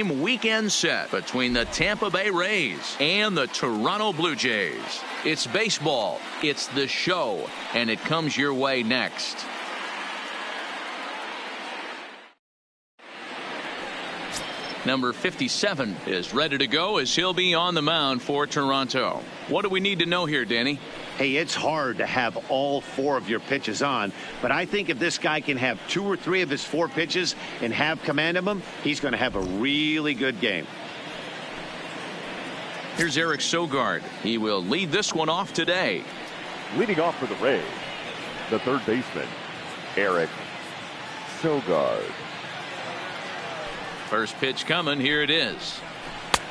Weekend set between the Tampa Bay Rays and the Toronto Blue Jays. It's baseball, it's the show, and it comes your way next. Number 57 is ready to go as he'll be on the mound for Toronto. What do we need to know here, Danny? Hey, it's hard to have all 4 of your pitches on, but I think if this guy can have 2 or 3 of his 4 pitches and have command of them, he's going to have a really good game. Here's Eric Sogard. He will lead this one off today. Leading off for the Rays, the third baseman, Eric Sogard. First pitch coming. Here it is.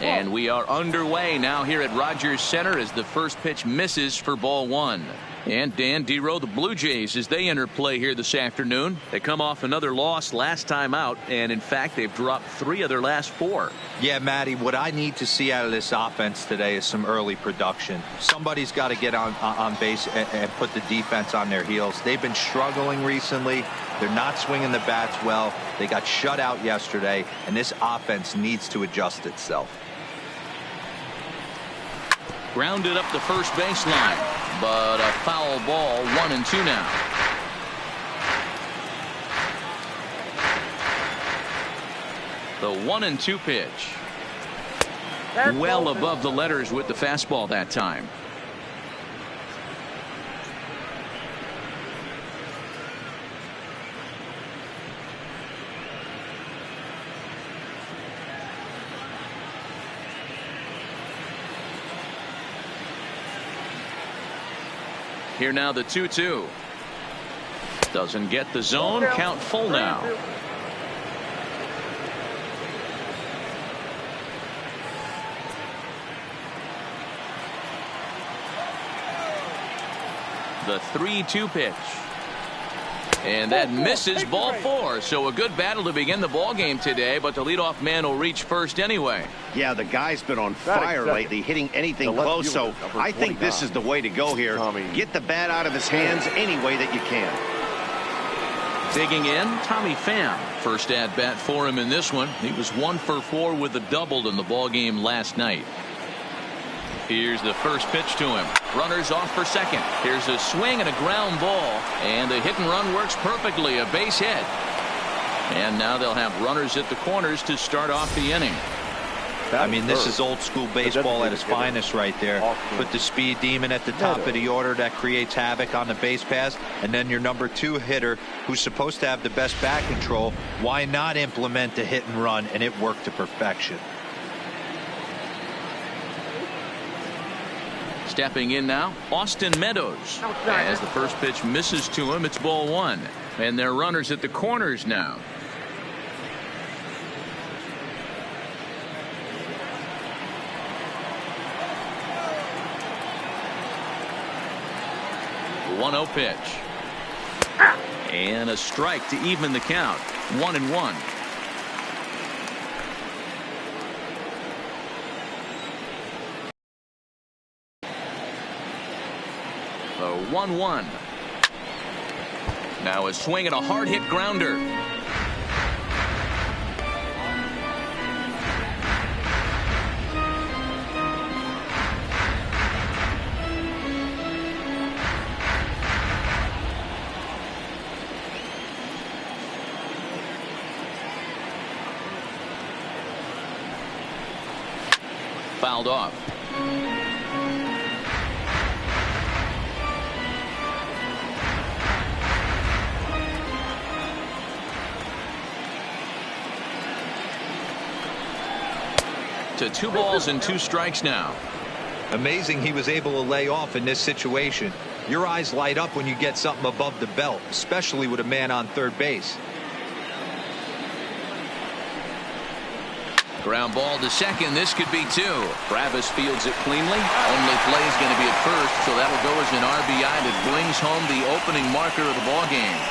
And we are underway now here at Rogers Center as the first pitch misses for ball 1. And Dan Dero, the Blue Jays, as they enter play here this afternoon. They come off another loss last time out, and in fact they've dropped 3 of their last 4. Yeah, Matty, what I need to see out of this offense today is some early production. Somebody's got to get on base and put the defense on their heels. They've been struggling recently. They're not swinging the bats well. They got shut out yesterday, and this offense needs to adjust itself. Grounded up the first baseline, but a foul ball. 1-2 now. The 1-2 pitch. Well above the letters with the fastball that time. Here now the 2-2. Doesn't get the zone. Count full now. The 3-2 pitch. And that misses, ball 4. So a good battle to begin the ball game today, but the leadoff man will reach first anyway. Yeah, the guy's been on fire lately, hitting anything close, so I think this is the way to go here. Get the bat out of his hands any way that you can. Digging in, Tommy Pham. First at bat for him in this one. He was 1 for 4 with a double in the ball game last night. Here's the first pitch to him. Runners off for second. Here's a swing and a ground ball, and the hit and run works perfectly. A base hit. And now they'll have runners at the corners to start off the inning. I mean, this is old school baseball at its finest right there. Put the speed demon at the top of the order that creates havoc on the base pass, and then your number 2 hitter who's supposed to have the best bat control. Why not implement the hit and run? And it worked to perfection. Stepping in now, Austin Meadows. As the first pitch misses to him, it's ball 1. And they're runners at the corners now. The 1-0 pitch. And a strike to even the count. 1-1. The 1-1. Now a swing and a hard hit grounder. Fouled off. To 2 balls and 2 strikes now. Amazing he was able to lay off in this situation. Your eyes light up when you get something above the belt, especially with a man on third base. Ground ball to second. This could be 2. Travis fields it cleanly. Only play is going to be at first, so that'll go as an RBI that brings home the opening marker of the ball game.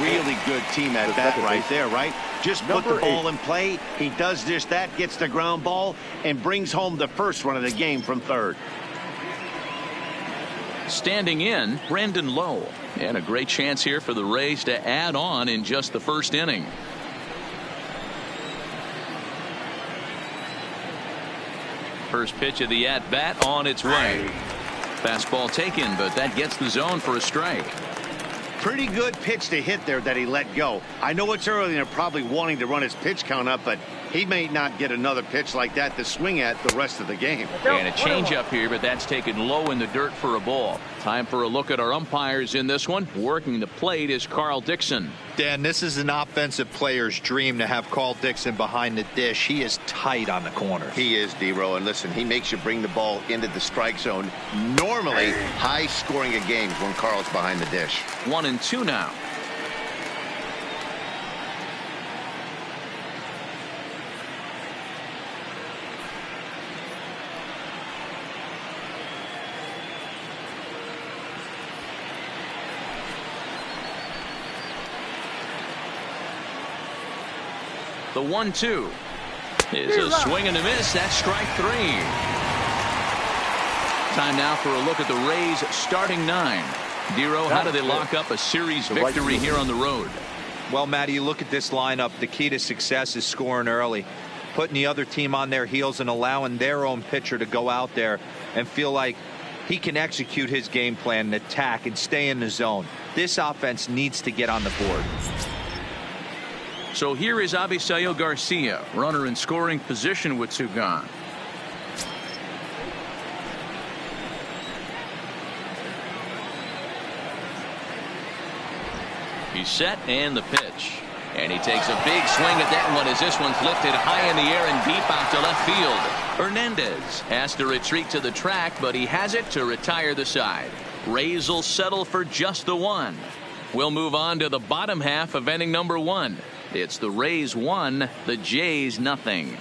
Really good team at bat right there, right? Just put the ball in play. He does just that, gets the ground ball, and brings home the first run of the game from third. Standing in, Brandon Lowe. And a great chance here for the Rays to add on in just the first inning. First pitch of the at-bat on its way. Fastball taken, but that gets the zone for a strike. Pretty good pitch to hit there that he let go. I know it's early and they're probably wanting to run his pitch count up, but he may not get another pitch like that to swing at the rest of the game. And a changeup here, but that's taken low in the dirt for a ball. Time for a look at our umpires in this one. Working the plate is Carl Dixon. Dan, this is an offensive player's dream to have Carl Dixon behind the dish. He is tight on the corner. He is, D-Row, and listen, he makes you bring the ball into the strike zone. Normally, high scoring of games when Carl's behind the dish. 1-2 now. The 1-2 is a swing and a miss. That's strike 3. Time now for a look at the Rays starting 9. Dero, how do they lock up a series victory here on the road? Well, Matty, you look at this lineup. The key to success is scoring early, putting the other team on their heels and allowing their own pitcher to go out there and feel like he can execute his game plan and attack and stay in the zone. This offense needs to get on the board. So here is Avisail Garcia, runner in scoring position with two gone. He's set and the pitch. And he takes a big swing at that one as this one's lifted high in the air and deep out to left field. Hernandez has to retreat to the track, but he has it to retire the side. Rays will settle for just the one. We'll move on to the bottom half of inning number 1. It's the Rays 1, the Jays nothing.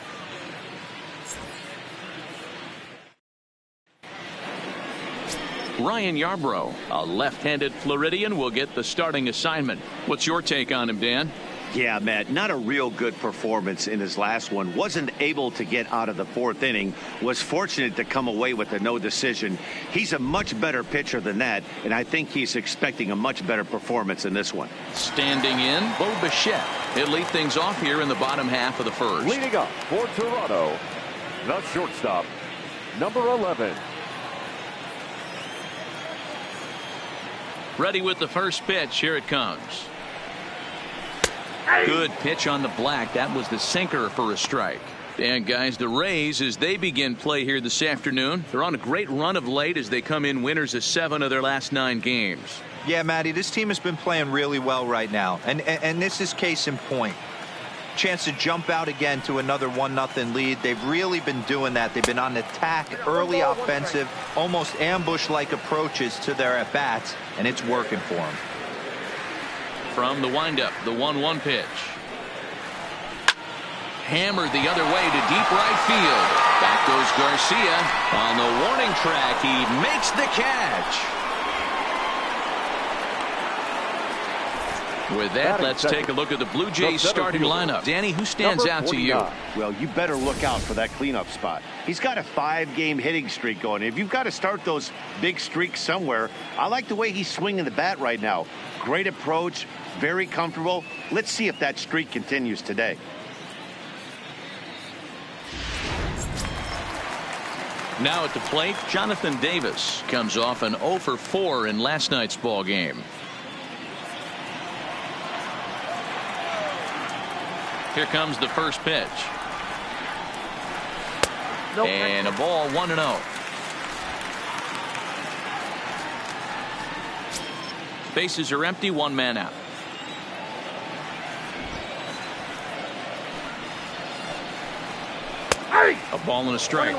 Ryan Yarbrough, a left-handed Floridian, will get the starting assignment. What's your take on him, Dan? Yeah, Matt, not a real good performance in his last one. Wasn't able to get out of the 4th inning. Was fortunate to come away with a no decision. He's a much better pitcher than that, and I think he's expecting a much better performance in this one. Standing in, Bo Bichette. He'll lead things off here in the bottom half of the first. Leading up for Toronto, the shortstop, number 11. Ready with the first pitch. Here it comes. Good pitch on the black. That was the sinker for a strike. And guys, the Rays, as they begin play here this afternoon, they're on a great run of late as they come in winners of 7 of their last 9 games. Yeah, Matty, this team has been playing really well right now, and this is case in point. Chance to jump out again to another 1-0 lead. They've really been doing that. They've been on attack, early offensive, almost ambush-like approaches to their at-bats, and it's working for them. From the windup, the 1-1 pitch. Hammered the other way to deep right field. Back goes Garcia. On the warning track, he makes the catch. With that, let's take a look at the Blue Jays starting lineup. Danny, who stands out to you? Well, you better look out for that cleanup spot. He's got a 5-game hitting streak going. If you've got to start those big streaks somewhere, I like the way he's swinging the bat right now. Great approach, very comfortable. Let's see if that streak continues today. Now at the plate, Jonathan Davis comes off an 0 for 4 in last night's ball game. Here comes the first pitch. And a ball, 1-0. Bases are empty, 1 man out. A ball and a strike.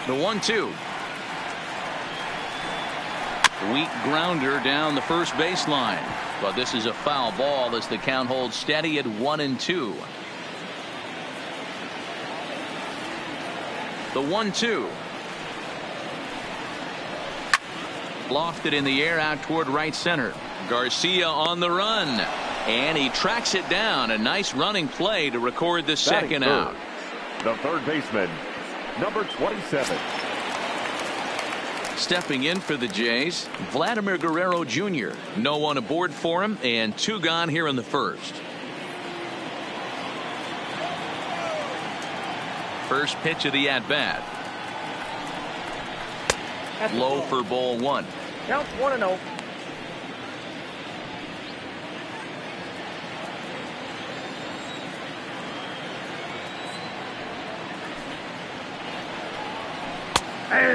The 1-2. Weak grounder down the first baseline. But this is a foul ball as the count holds steady at 1-2. The 1-2. Lofted in the air out toward right center. Garcia on the run. And he tracks it down. A nice running play to record the second out. The third baseman, number 27. Stepping in for the Jays, Vladimir Guerrero Jr. No one aboard for him, and 2 gone here in the first. First pitch of the at-bat. Low for ball 1. Count 1-0.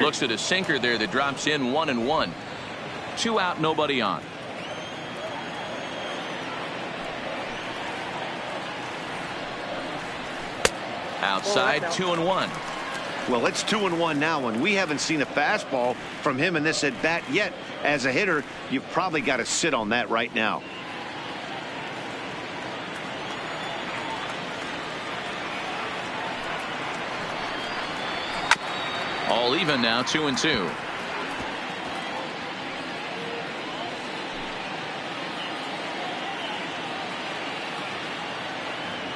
Looks at a sinker there that drops in 1-1. 2 out, nobody on. Outside, 2-1. Well, it's 2-1 now, and we haven't seen a fastball from him in this at bat yet. As a hitter, you've probably got to sit on that right now. All even now, 2-2.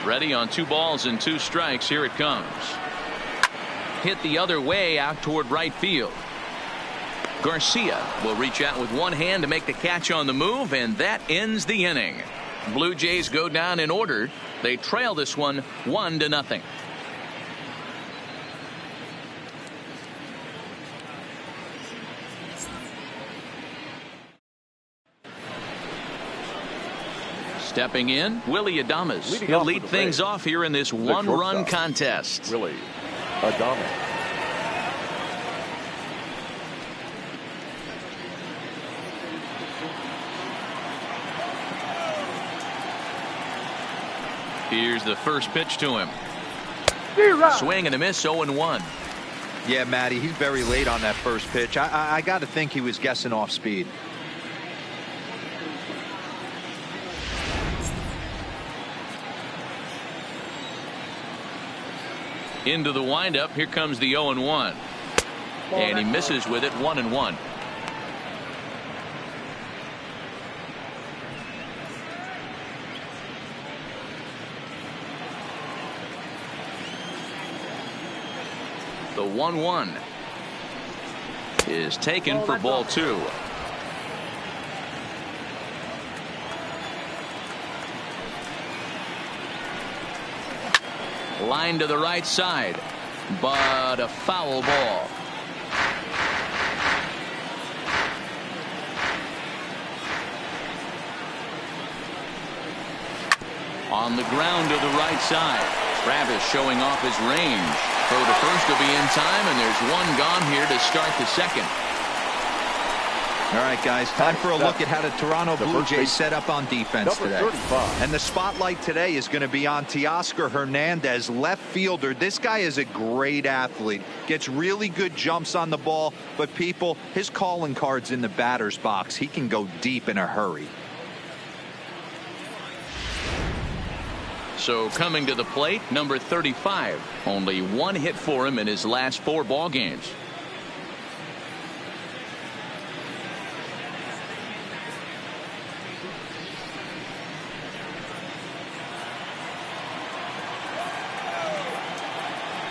Ready on 2 balls and 2 strikes. Here it comes. Hit the other way out toward right field. Garcia will reach out with one hand to make the catch on the move, and that ends the inning. Blue Jays go down in order. They trail this one 1-0. Stepping in, Willie Adames. He'll lead things off here in this 1-run contest. Willie Adames. Here's the first pitch to him. Swing and a miss, 0-1. Yeah, Matty, he's very late on that first pitch. I got to think he was guessing off speed. Into the windup. Here comes the 0-1. And he misses with it, 1-1. The 1-1 is taken for ball 2. Line to the right side, but a foul ball. On the ground to the right side. Travis showing off his range. Throw to first will be in time, and there's 1 gone here to start the second. All right, guys, time for a look at how the Toronto Blue Jays set up on defense today. And the spotlight today is going to be on Teoscar Hernandez, left fielder. This guy is a great athlete, gets really good jumps on the ball, but people, his calling card's in the batter's box. He can go deep in a hurry. So coming to the plate, number 35. Only 1 hit for him in his last 4 ball games.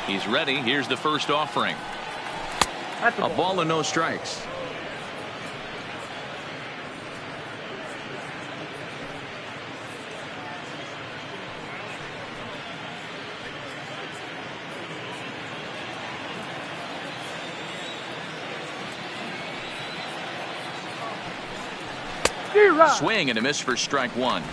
He's ready. Here's the first offering. A ball and no strikes. Swing and a miss for strike 1.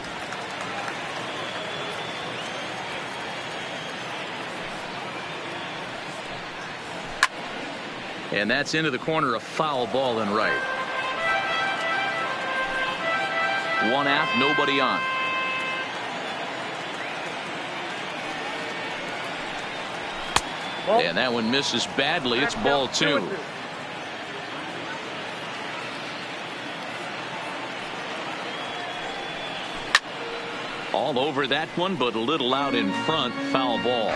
And that's into the corner, a foul ball and right. 1 out, nobody on. And that one misses badly. It's ball 2. All over that one, but a little out in front. Foul ball.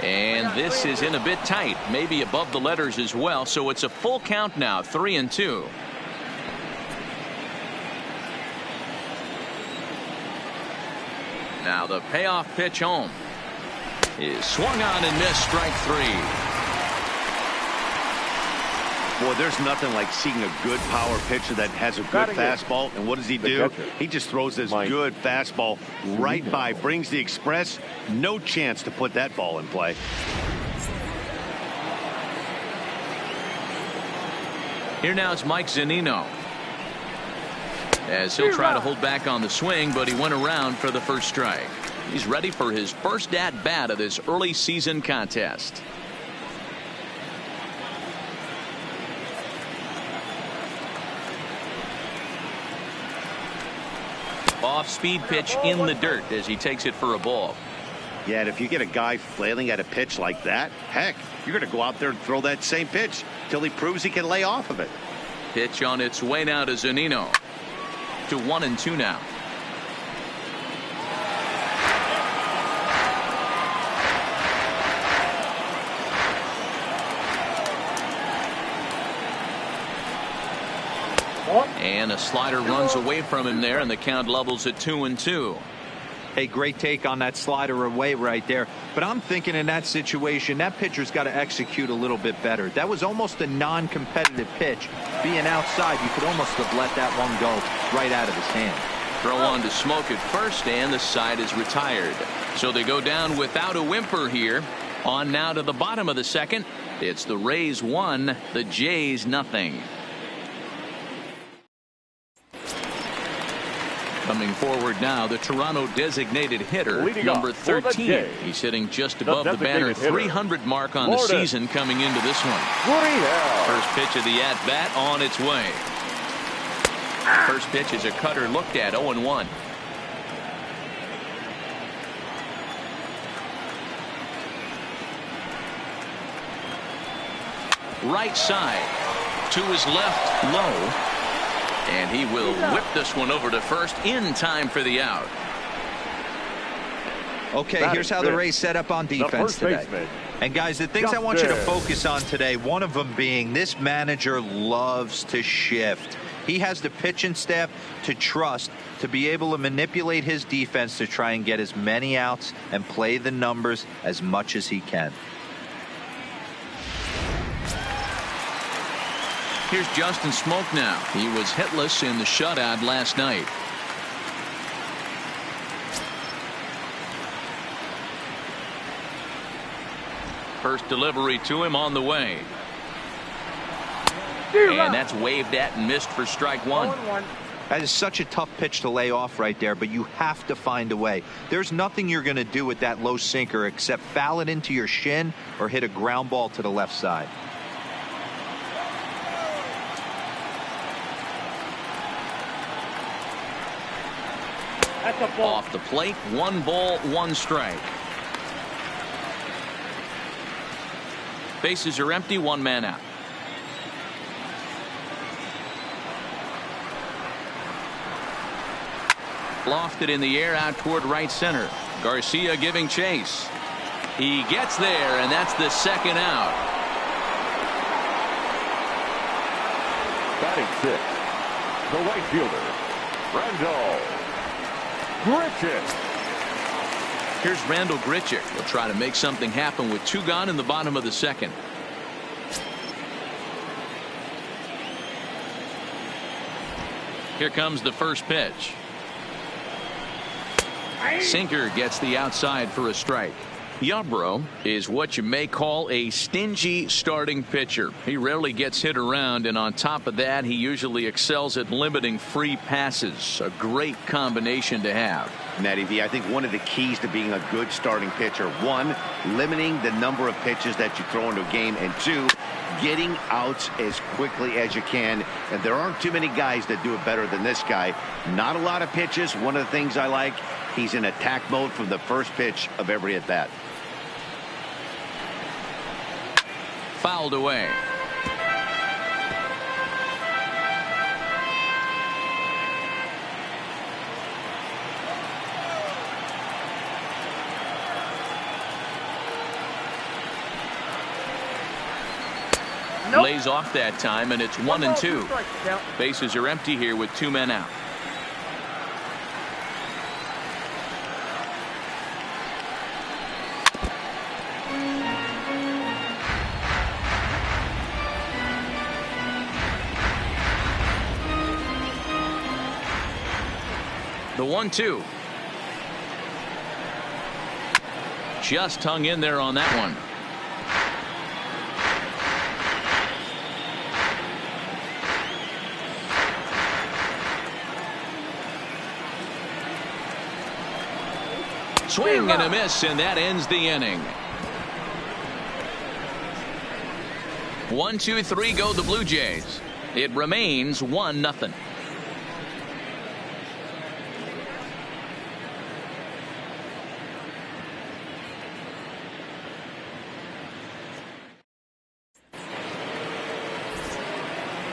And this is in a bit tight, maybe above the letters as well. So it's a full count now, 3-2. Now the payoff pitch home is swung on and missed, strike 3. Boy, there's nothing like seeing a good power pitcher that has a good fastball. And what does he do? He just throws this good fastball right by, brings the express. No chance to put that ball in play. Here now is Mike Zunino, as he'll try to hold back on the swing, but he went around for the first strike. He's ready for his first at bat of this early season contest. Off speed pitch in the dirt as he takes it for a ball. Yeah, and if you get a guy flailing at a pitch like that, heck, you're going to go out there and throw that same pitch till he proves he can lay off of it. Pitch on its way now to Zunino. To 1-2 now. And a slider runs away from him there, and the count levels at 2-2. Hey, great take on that slider away right there. But I'm thinking in that situation, that pitcher's got to execute a little bit better. That was almost a non-competitive pitch. Being outside, you could almost have let that one go right out of his hand. Throw on to Smoke at first, and the side is retired. So they go down without a whimper here. On now to the bottom of the second. It's the Rays 1, the Jays nothing. Coming forward now, the Toronto designated hitter, number 13. He's hitting just above the banner 300 mark on the season coming into this one. First pitch of the at-bat on its way. First pitch is a cutter looked at, 0-1. Right side to his left, low. And he will whip this one over to first in time for the out. Okay, here's how the Rays set up on defense today. And guys, the things I want you to focus on today, one of them being this manager loves to shift. He has the pitching staff to trust to be able to manipulate his defense to try and get as many outs and play the numbers as much as he can. Here's Justin Smoke now. He was hitless in the shutout last night. First delivery to him on the way. And that's waved at and missed for strike 1. That is such a tough pitch to lay off right there, but you have to find a way. There's nothing you're going to do with that low sinker except foul it into your shin or hit a ground ball to the left side. Off the plate, 1 ball, 1 strike. Bases are empty, 1 man out. Lofted in the air out toward right center. Garcia giving chase. He gets there, and that's the second out. Batting 6, the right fielder, Randall Grichuk. Here's Randall Grichuk. He'll try to make something happen with 2 gone in the bottom of the second. Here comes the first pitch. Sinker gets the outside for a strike. Yarbrough is what you may call a stingy starting pitcher. He rarely gets hit around, and on top of that, he usually excels at limiting free passes. A great combination to have. Matty V, I think one of the keys to being a good starting pitcher, 1, limiting the number of pitches that you throw into a game, and 2, getting outs as quickly as you can. And there aren't too many guys that do it better than this guy. Not a lot of pitches. One of the things I like, he's in attack mode from the first pitch of every at bat. Fouled away. Lays off that time, and it's 1-2. Bases are empty here with 2 men out. The 1-2. Just hung in there on that one. Swing and a miss, and that ends the inning. 1, 2, 3 go the Blue Jays. It remains 1-0.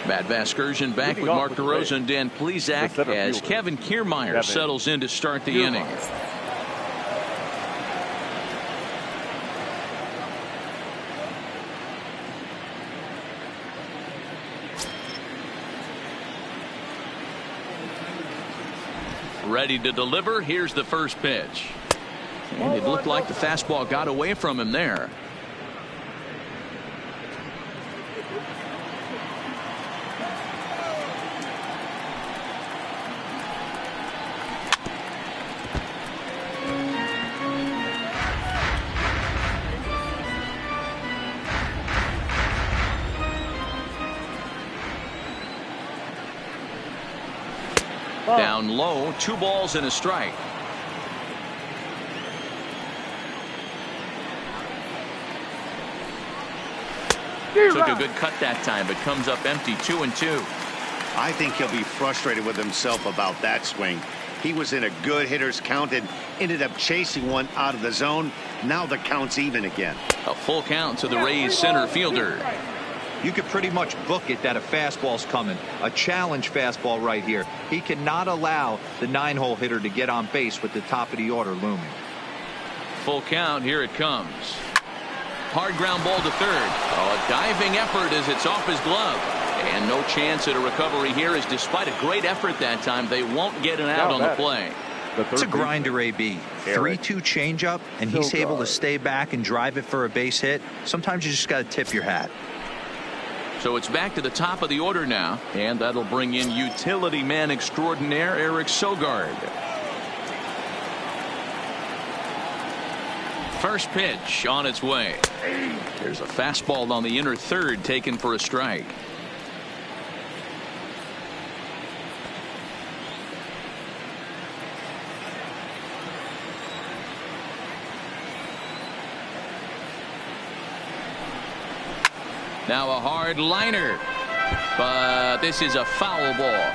Matt Vasgersian back with Mark DeRosa and Dan Plesac as Kevin Kiermaier settles in to start the inning. Ready to deliver. Here's the first pitch. And it looked like the fastball got away from him there. Down low, 2 balls and a strike. Took a good cut that time, but comes up empty. 2-2. I think he'll be frustrated with himself about that swing. He was in a good hitter's count and ended up chasing one out of the zone. Now the count's even again. A full count to the Rays center fielder. You could pretty much book it that a fastball's coming. A challenge fastball right here. He cannot allow the 9-hole hitter to get on base with the top of the order looming. Full count. Here it comes. Hard ground ball to third. Oh, a diving effort as it's off his glove. And no chance at a recovery here, as despite a great effort that time, they won't get an out on the play. It's a grinder, AB. 3-2 changeup, and he's able to stay back and drive it for a base hit. Sometimes you just got to tip your hat. So it's back to the top of the order now, and that'll bring in utility man extraordinaire Eric Sogard. First pitch on its way. There's a fastball on the inner third taken for a strike. Now a hard liner, but this is a foul ball.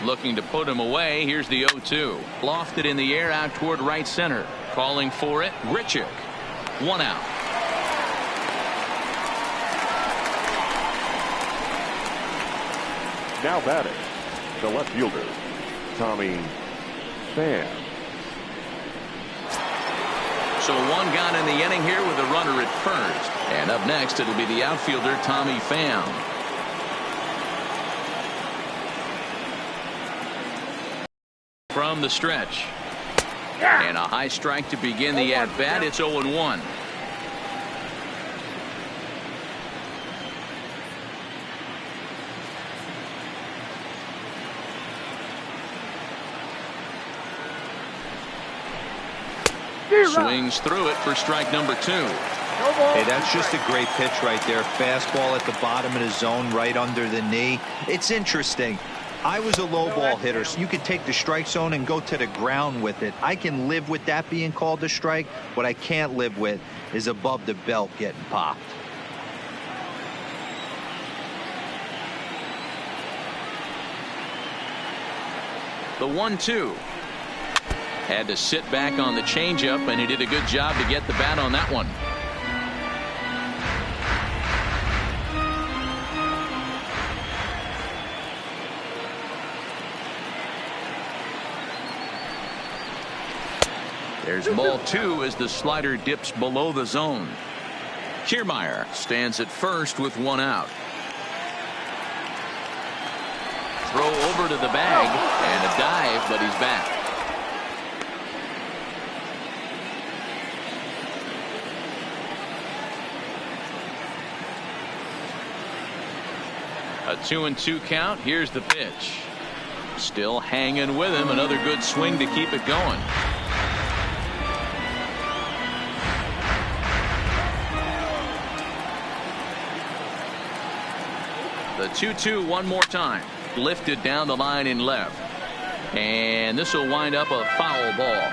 Looking to put him away. Here's the 0-2. Lofted in the air out toward right center. Calling for it, Grichuk. 1 out. Now batting, the left fielder, Tommy Pham. So 1 gone in the inning here with a runner at first. And up next, it'll be the outfielder, Tommy Pham. From the stretch. And a high strike to begin the at-bat. It's 0-1. Swings through it for strike number 2. Hey, that's just a great pitch right there. Fastball at the bottom of the zone, right under the knee. It's interesting. I was a low ball hitter, so you could take the strike zone and go to the ground with it. I can live with that being called a strike. What I can't live with is above the belt getting popped. The 1-2. Had to sit back on the changeup, and he did a good job to get the bat on that one. There's ball 2 as the slider dips below the zone. Kiermaier stands at first with 1 out. Throw over to the bag and a dive, but he's back. A 2-2 count. Here's the pitch. Still hanging with him. Another good swing to keep it going. The 2-2 one more time. Lifted down the line in left. And this will wind up a foul ball.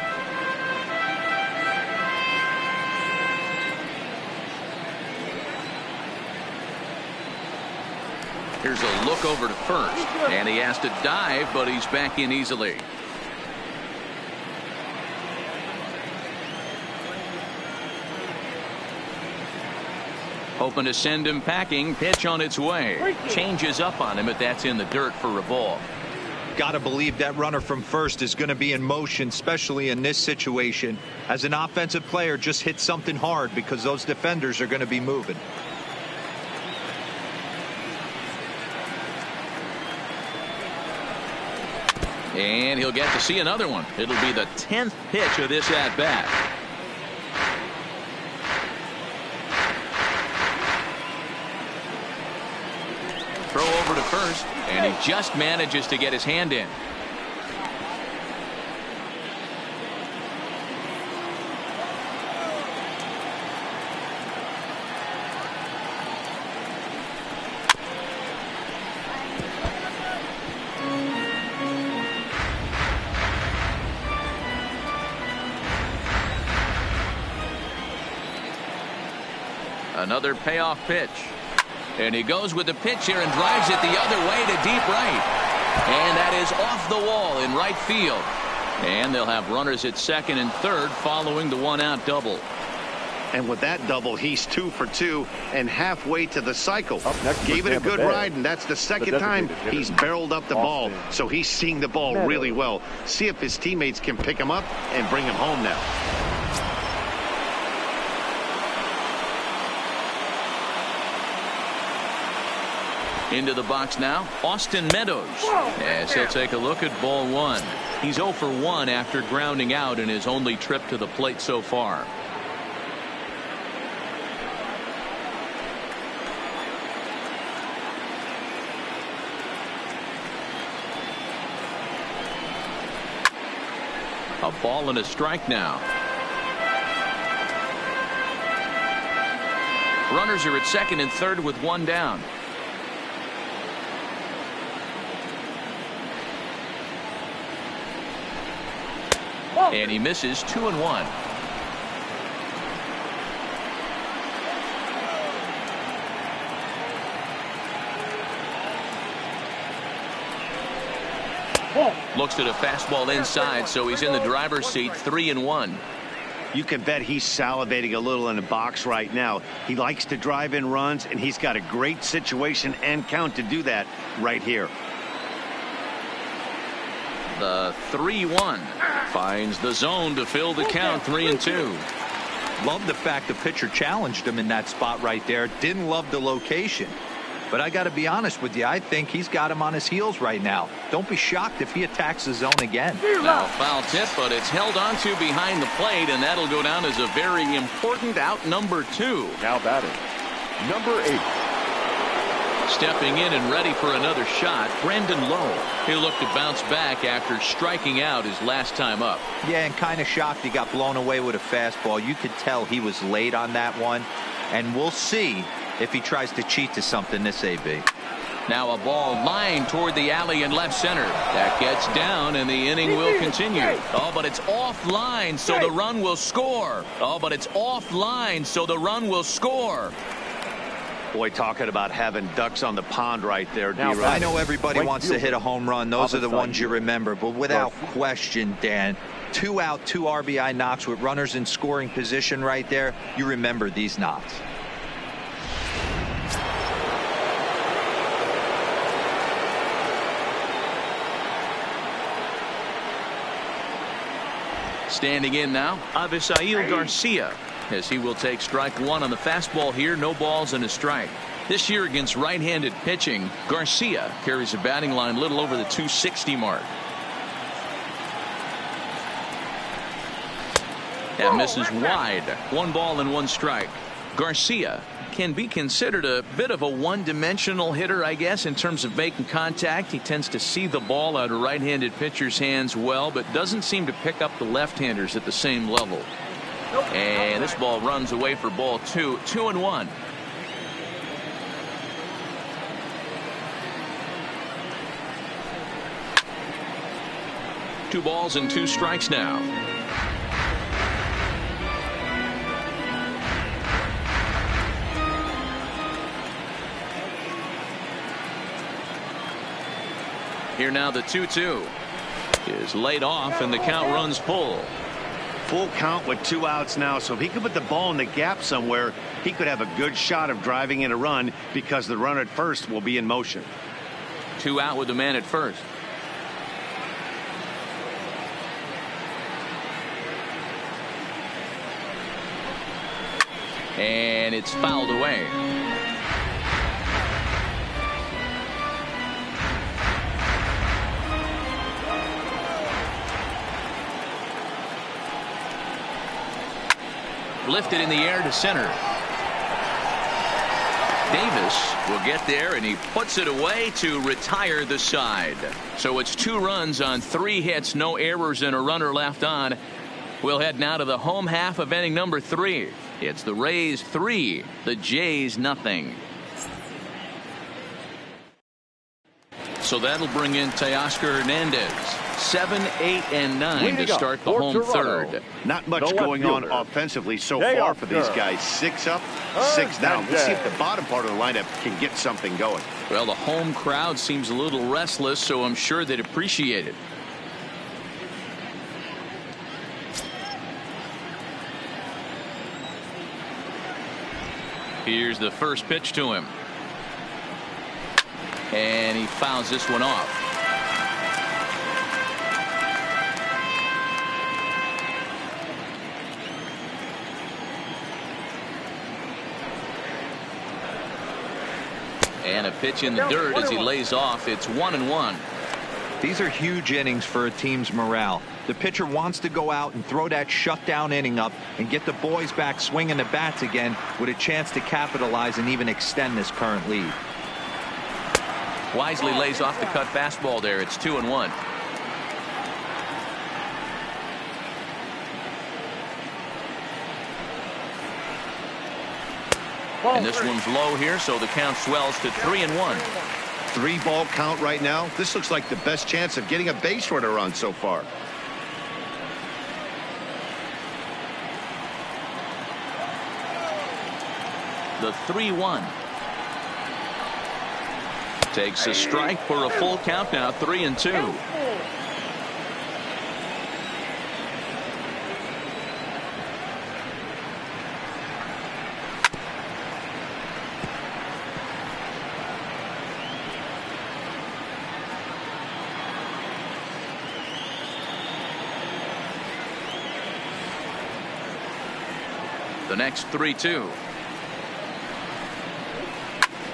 Here's a look over to first. And he has to dive, but he's back in easily. Hoping to send him packing. Pitch on its way. Changes up on him, but that's in the dirt for a ball. Got to believe that runner from first is going to be in motion, especially in this situation. As an offensive player, just hit something hard because those defenders are going to be moving. And he'll get to see another one. It'll be the 10th pitch of this at-bat. Throw over to first, and he just manages to get his hand in. Another payoff pitch. And he goes with the pitch here and drives it the other way to deep right. And that is off the wall in right field. And they'll have runners at second and third following the 1-out double. And with that double, he's 2 for 2 and halfway to the cycle. Gave it a good Bay. ride, and that's the second time he's barreled up the ball. So he's seeing the ball really well. See if his teammates can pick him up and bring him home now. Into the box now, Austin Meadows, as he'll take a look at ball 1. He's 0 for 1 after grounding out in his only trip to the plate so far. A ball and a strike now. Runners are at second and third with 1 down. And he misses 2-1. Looks at a fastball inside, so he's in the driver's seat, 3-1. You can bet he's salivating a little in the box right now. He likes to drive in runs, and he's got a great situation and count to do that right here. The 3-1 finds the zone to fill the count, 3-2. Love the fact the pitcher challenged him in that spot right there. Didn't love the location. But I got to be honest with you, I think he's got him on his heels right now. Don't be shocked if he attacks the zone again. Now a foul tip, but it's held onto behind the plate, and that'll go down as a very important out number 2. Now batting, number 8. Stepping in and ready for another shot, Brandon Lowe. He'll look to bounce back after striking out his last time up. Yeah, and kind of shocked he got blown away with a fastball. You could tell he was late on that one. And we'll see if he tries to cheat to something this AB. Now a ball lined toward the alley in left center. That gets down, and the inning will continue. Oh, but it's offline, so the run will score. Oh, but it's offline, so the run will score. Boy, talking about having ducks on the pond right there, D-Rod. I know everybody wants to hit a home run. Those are the ones you remember. But without question, Dan, 2 out, 2 RBI knocks with runners in scoring position right there. You remember these knocks. Standing in now, Avisail Garcia, as he will take strike one on the fastball here. No balls and a strike. This year against right-handed pitching, Garcia carries a batting line a little over the 260 mark. That misses wide. 1 ball and 1 strike. Garcia can be considered a bit of a one-dimensional hitter, I guess, in terms of making contact. He tends to see the ball out of right-handed pitchers' hands well, but doesn't seem to pick up the left-handers at the same level. And this ball runs away for ball 2. 2-1. Two balls and 2 strikes now. Here now the 2-2 is laid off and the count runs full. Full count with 2 outs now, so if he could put the ball in the gap somewhere, he could have a good shot of driving in a run because the runner at first will be in motion. 2 out with the man at first. And it's fouled away. Lifted in the air to center. Davis will get there, and he puts it away to retire the side. So it's 2 runs on 3 hits, no errors, and a runner left on. We'll head now to the home half of inning number 3. It's the Rays 3, the Jays nothing. So that'll bring in Teoscar Hernandez. 7, 8, and 9 to start the home third. Not much going on offensively so far for these guys. 6 up, 6 down. Let's see if the bottom part of the lineup can get something going. Well, the home crowd seems a little restless, so I'm sure they'd appreciate it. Here's the first pitch to him. And he fouls this one off. And a pitch in the dirt as he lays off. It's 1-1. These are huge innings for a team's morale. The pitcher wants to go out and throw that shutdown inning up and get the boys back swinging the bats again with a chance to capitalize and even extend this current lead. Wisely lays off the cut fastball there. It's 2-1. And this one's low here, so the count swells to 3-1. 3-ball count right now. This looks like the best chance of getting a base runner on so far. The 3-1. Takes a strike for a full count now. 3-2. The next 3-2.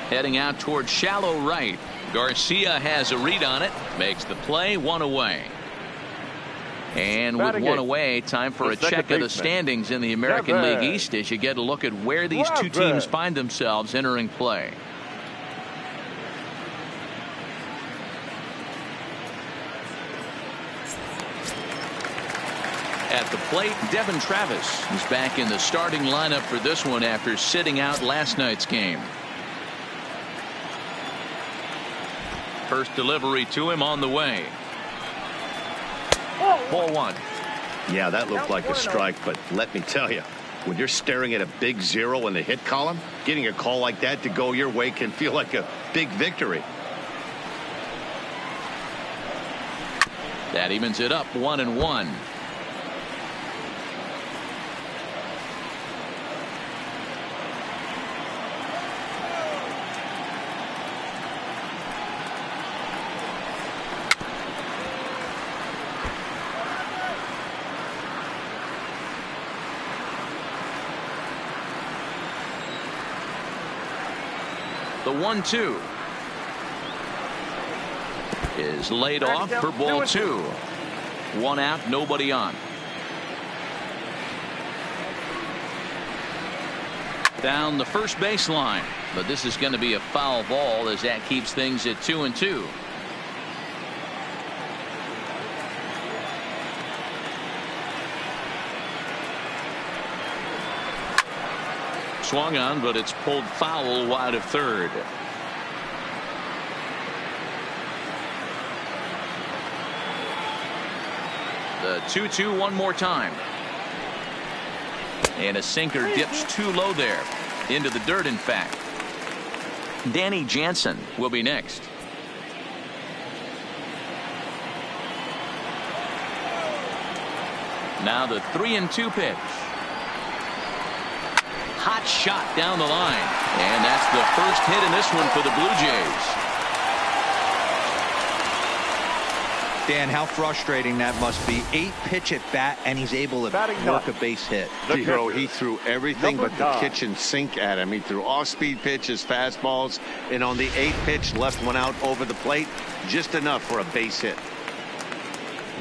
Heading out towards shallow right. Garcia has a read on it. Makes the play. 1 away. And with 1 away, time for a check of the standings in the American League East as you get a look at where these 2 teams find themselves entering play. At the plate, Devin Travis is back in the starting lineup for this one after sitting out last night's game. First delivery to him on the way. Ball 1. Yeah, that looked like a strike, but let me tell you, when you're staring at a big 0 in the hit column, getting a call like that to go your way can feel like a big victory. That evens it up 1-1. The 1-2 is laid off for ball 2. 1 out, nobody on. Down the first baseline, but this is going to be a foul ball as that keeps things at 2-2. Swung on, but it's pulled foul wide of third. The 2-2 one more time. And a sinker dips too low there. Into the dirt, in fact. Danny Jansen will be next. Now the 3-2 pitch. Hot shot down the line. And that's the first hit in this one for the Blue Jays. Dan, how frustrating that must be. 8-pitch at bat, and he's able to work a base hit. He threw everything but the kitchen sink at him. He threw off-speed pitches, fastballs, and on the 8th pitch, left one out over the plate, just enough for a base hit.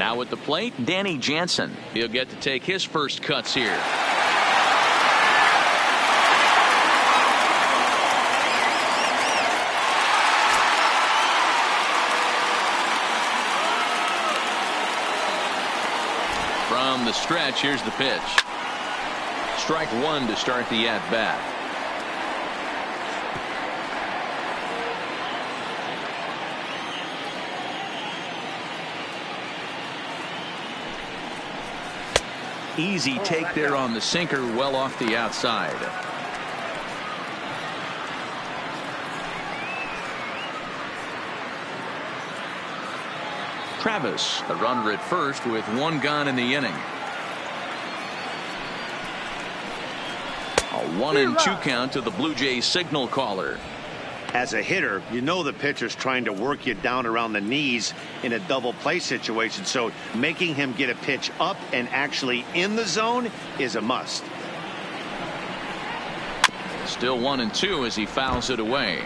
Now at the plate, Danny Jansen. He'll get to take his first cuts here. From the stretch, here's the pitch. Strike 1 to start the at-bat. Easy take there on the sinker, well off the outside. Travis, a runner at first with 1 gone in the inning. A 1-2 count to the Blue Jays signal caller. As a hitter, you know the pitcher's trying to work you down around the knees in a double play situation, so making him get a pitch up and actually in the zone is a must. Still 1-2 as he fouls it away.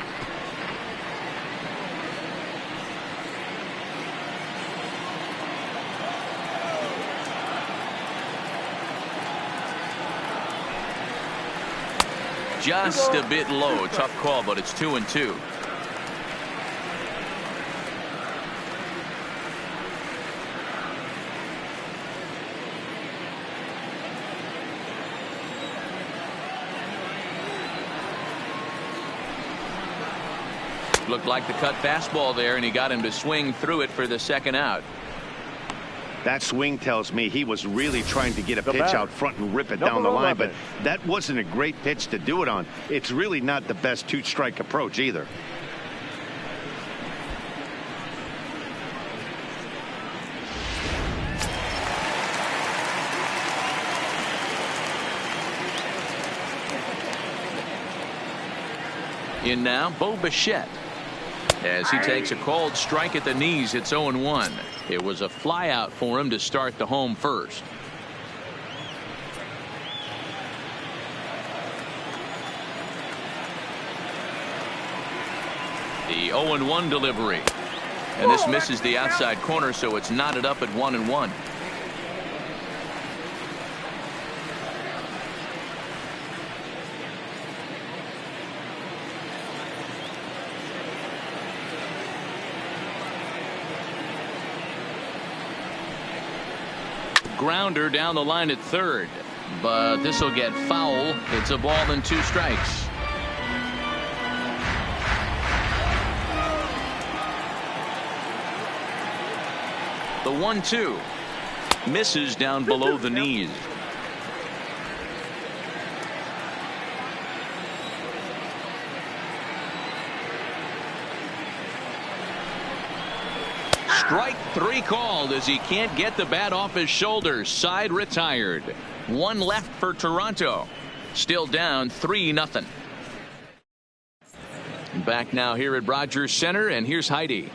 Just a bit low. Tough call, but it's 2-2. Looked like the cut fastball there, and he got him to swing through it for the second out. That swing tells me he was really trying to get a pitch out front and rip it down the line, but that wasn't a great pitch to do it on. It's really not the best 2-strike approach either. In now, Bo Bichette. As he takes a called strike at the knees, it's 0-1. It was a fly out for him to start the home first. The 0-1 delivery. And this misses the outside corner, so it's knotted up at 1-1. Grounder down the line at third, but this will get foul. It's a ball and 2 strikes. The 1-2 misses down below the knees. Strike 3 called as he can't get the bat off his shoulders. Side retired. 1 left for Toronto. Still down 3-0. Back now here at Rogers Center, and here's Heidi.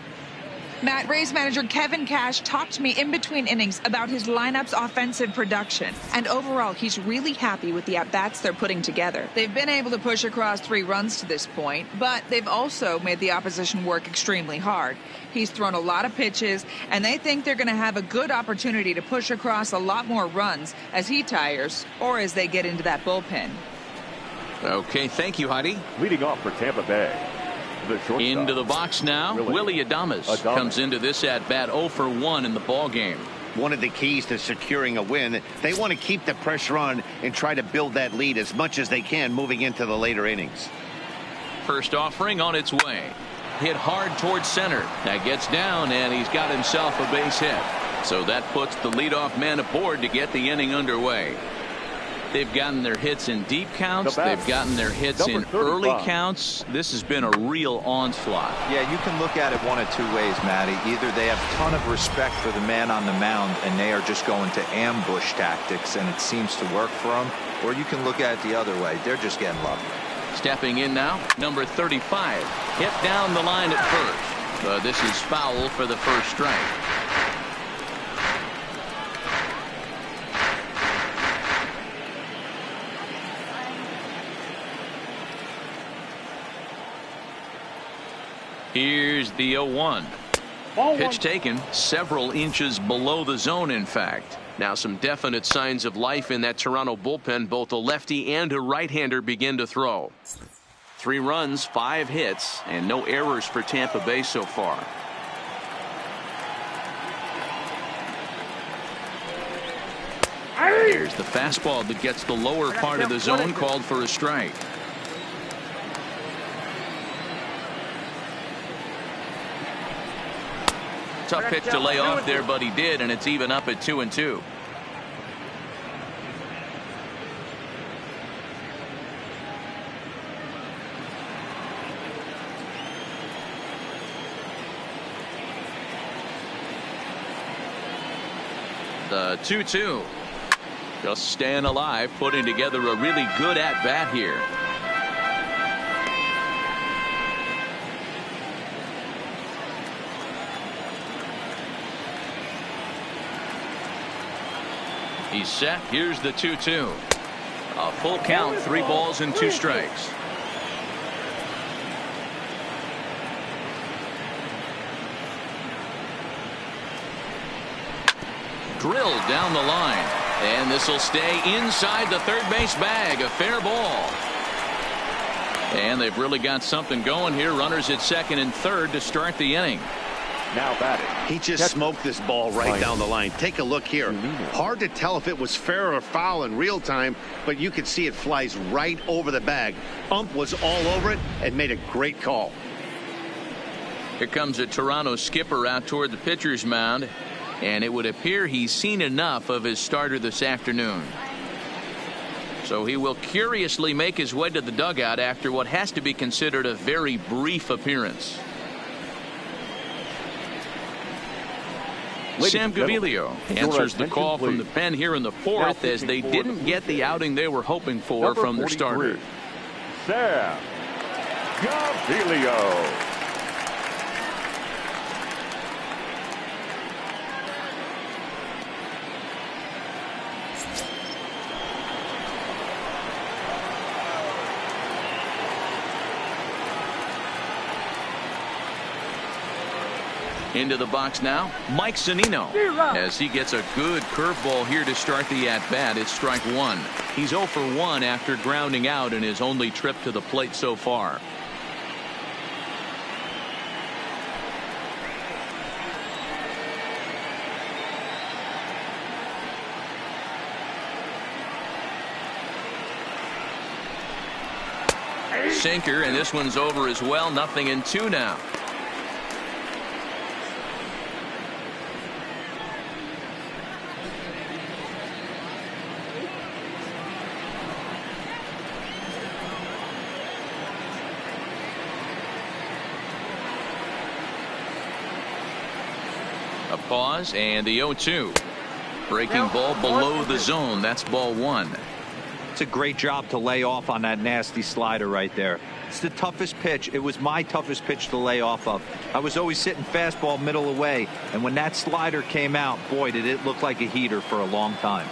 Matt, Rays manager Kevin Cash talked to me in between innings about his lineup's offensive production. And overall, he's really happy with the at-bats they're putting together. They've been able to push across 3 runs to this point, but they've also made the opposition work extremely hard. He's thrown a lot of pitches, and they think they're going to have a good opportunity to push across a lot more runs as he tires or as they get into that bullpen. Okay, thank you, Heidi. Leading off for Tampa Bay, the shortstop. Into the box now, Willie Adames comes into this at-bat 0 for 1 in the ball game. One of the keys to securing a win, they want to keep the pressure on and try to build that lead as much as they can moving into the later innings. First offering on its way. Hit hard towards center. That gets down, and he's got himself a base hit. So that puts the leadoff man aboard to get the inning underway. They've gotten their hits in deep counts. They've gotten their hits in early counts. This has been a real onslaught. Yeah, you can look at it one of 2 ways, Matty. Either they have a ton of respect for the man on the mound and they are just going to ambush tactics and it seems to work for them, or you can look at it the other way. They're just getting lucky. Stepping in now, number 35. Hit down the line at first. But this is foul for the first strike. Here's the 0-1. Pitch taken several inches below the zone, in fact. Now some definite signs of life in that Toronto bullpen. Both a lefty and a right-hander begin to throw. 3 runs, 5 hits, and no errors for Tampa Bay so far. Here's the fastball that gets the lower part of the zone, called for a strike. Tough pitch to lay off there, but he did, and it's even up at 2-2. The 2-2. Just staying alive, putting together a really good at-bat here. He's set. Here's the 2-2. A full count, 3 balls and 2 strikes. Drilled down the line. And this will stay inside the third base bag. A fair ball. And they've really got something going here. Runners at second and third to start the inning. Now batting. He just smoked this ball right down the line. Take a look here. Hard to tell if it was fair or foul in real time, but you could see it flies right over the bag. Ump was all over it and made a great call. Here comes a Toronto skipper out toward the pitcher's mound, and it would appear he's seen enough of his starter this afternoon. So he will curiously make his way to the dugout after what has to be considered a very brief appearance. Sam Gaviglio answers the call from the pen here in the 4th as they didn't get the outing they were hoping for from their starter. Sam Gaviglio. Into the box now, Mike Zunino, as he gets a good curveball here to start the at-bat. It's strike 1. He's 0 for 1 after grounding out in his only trip to the plate so far. Sinker, and this one's over as well. 0-2 now. A pause and the 0-2. Breaking ball below the zone. That's ball 1. That's a great job to lay off on that nasty slider right there. It's the toughest pitch. It was my toughest pitch to lay off of. I was always sitting fastball middle away, and when that slider came out, boy, did it look like a heater for a long time.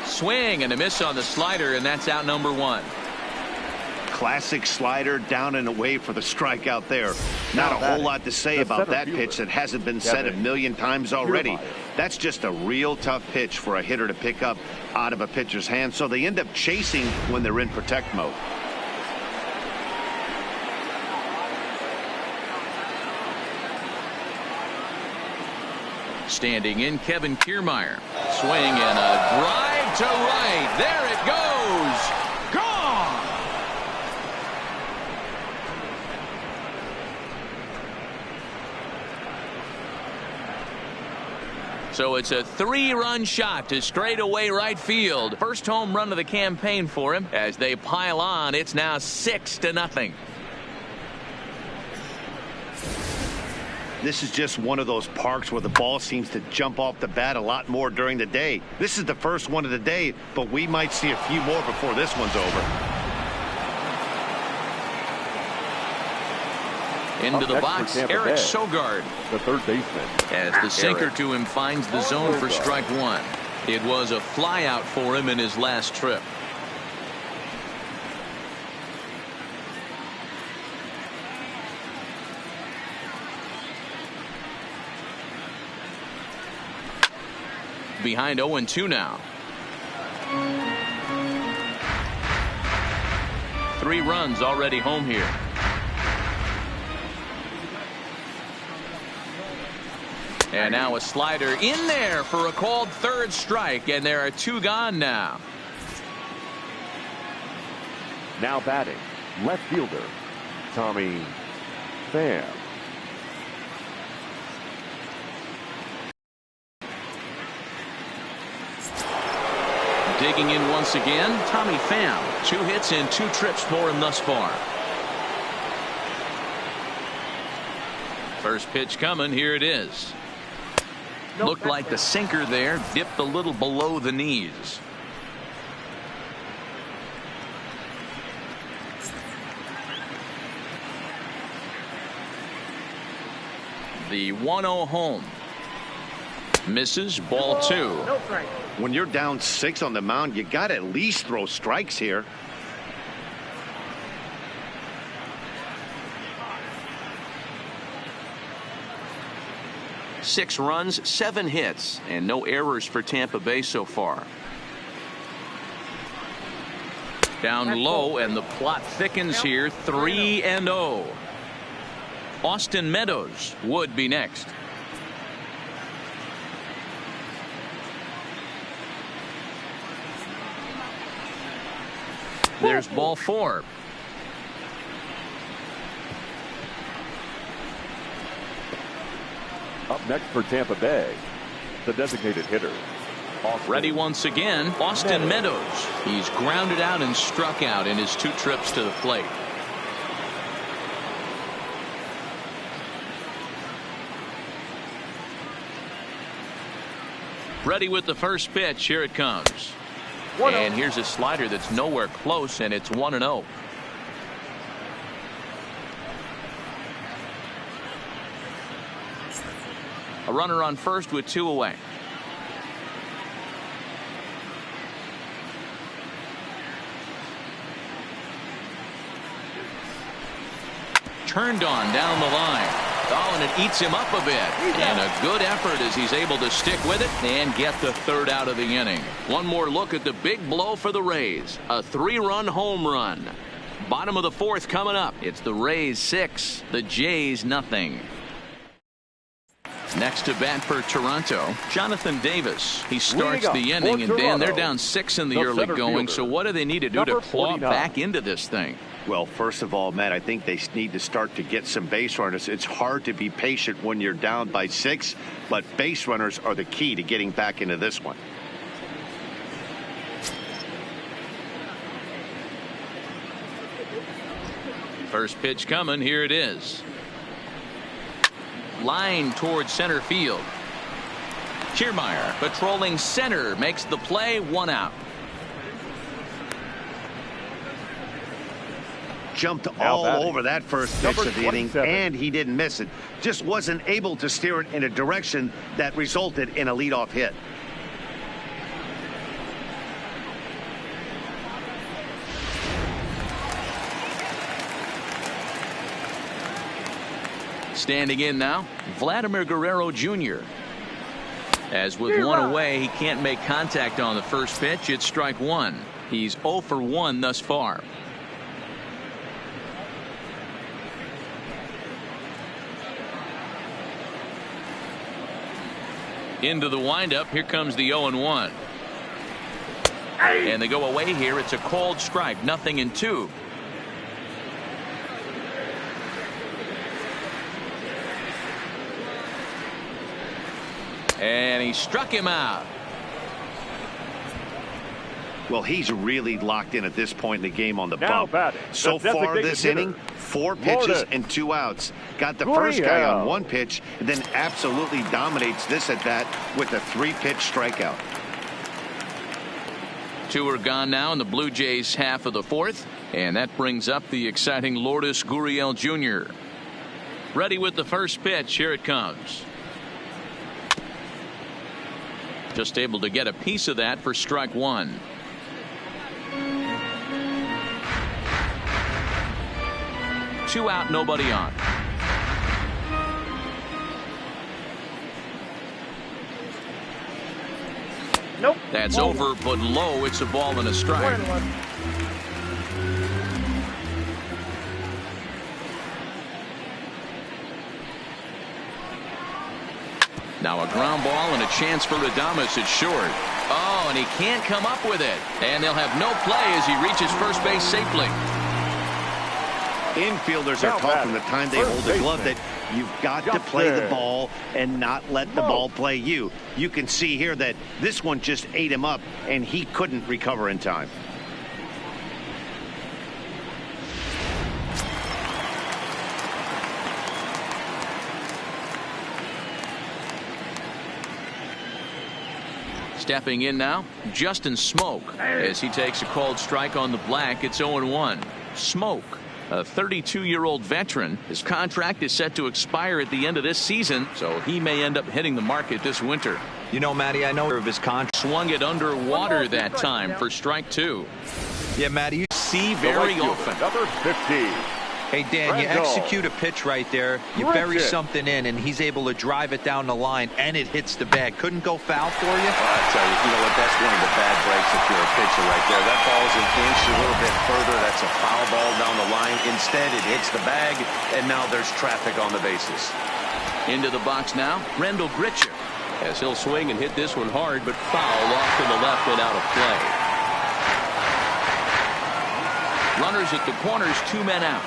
Swing and a miss on the slider, and that's out number one. Classic slider down and away for the strikeout there. Not a whole lot to say about that pitch that hasn't been said a million times already. That's just a real tough pitch for a hitter to pick up out of a pitcher's hand, so they end up chasing when they're in protect mode. Standing in, Kevin Kiermaier. Swing and a drive to right. There it goes. Gone. So it's a 3-run shot to straightaway right field. First home run of the campaign for him. As they pile on, it's now 6-0. This is just one of those parks where the ball seems to jump off the bat a lot more during the day. This is the first one of the day, but we might see a few more before this one's over. Into the box, Eric Sogard, the third baseman. as the sinker to him finds the zone for strike one. It was a flyout for him in his last trip. Behind 0-2 now. 3 runs already home here. And now a slider in there for a called third strike, and there are 2 gone now. Now batting, left fielder, Tommy Pham. Digging in once again, Tommy Pham. 2 hits and 2 trips for him thus far. First pitch coming, here it is. Looked like the sinker there dipped a little below the knees. The 1-0 home. Misses, ball 2. When you're down 6 on the mound, you got to at least throw strikes here. Six runs, 7 hits, and no errors for Tampa Bay so far. Down low, and the plot thickens here. 3-0. Austin Meadows would be next. There's ball 4. Up next for Tampa Bay, the designated hitter. Ready once again, Austin Meadows. He's grounded out and struck out in his 2 trips to the plate. Ready with the first pitch. Here it comes. And here's a slider that's nowhere close, and it's 1-0. A runner on first with 2 away. Turned on down the line. Oh, and it eats him up a bit. And a good effort as he's able to stick with it and get the 3rd out of the inning. One more look at the big blow for the Rays. A 3-run home run. Bottom of the 4th coming up. It's the Rays 6, the Jays nothing. Next to bat for Toronto, Jonathan Davis. He starts the inning, and Dan, they're down 6 in the early going. So what do they need to do to claw back into this thing? Well, first of all, Matt, I think they need to start to get some base runners. It's hard to be patient when you're down by 6, but base runners are the key to getting back into this one. First pitch coming. Here it is. Line towards center field. Kiermaier patrolling center makes the play, 1 out. Jumped all over that first pitch of the inning, and he didn't miss it. Just wasn't able to steer it in a direction that resulted in a leadoff hit. Standing in now, Vladimir Guerrero Jr. As with 1 away, he can't make contact on the first pitch. It's strike 1. He's 0 for 1 thus far. Into the windup. Here comes the 0-1. And they go away here. It's a called strike. 0-2. And he struck him out. Well, he's really locked in at this point in the game on the bump. So far this inning, 4 pitches and 2 outs. Got the first guy on 1 pitch, and then absolutely dominates this at bat with a 3-pitch strikeout. 2 are gone now in the Blue Jays half of the 4th, and that brings up the exciting Lourdes Gurriel Jr. Ready with the first pitch. Here it comes. Just able to get a piece of that for strike 1. Two out, nobody on. Nope. That's over, but low. It's a ball and a strike. Now a ground ball and a chance for Adames. It's short. Oh, and he can't come up with it. And they'll have no play as he reaches first base safely. Infielders are taught from the time they hold the glove that you've got to play the ball and not let the ball play you. You can see here that this one just ate him up, and he couldn't recover in time. Stepping in now, Justin Smoke, as he takes a called strike on the black. It's 0-1. Smoke, a 32-year-old veteran. His contract is set to expire at the end of this season, so he may end up hitting the market this winter. You know, Matty, I know of his contract. Swung it underwater that time for strike 2. Yeah, Matty, you See very often. Number 50. Hey, Dan, you execute a pitch right there. You bury something in, and he's able to drive it down the line, and it hits the bag. Couldn't go foul for you? I tell you, you know what? That's one of the bad breaks if you're a pitcher right there. That ball's an inch a little bit further. That's a foul ball down the line. Instead, it hits the bag, and now there's traffic on the bases. Into the box now, Randall Gritchick, as he'll swing and hit this one hard, but foul off to the left and out of play. Runners at the corners, 2 men out.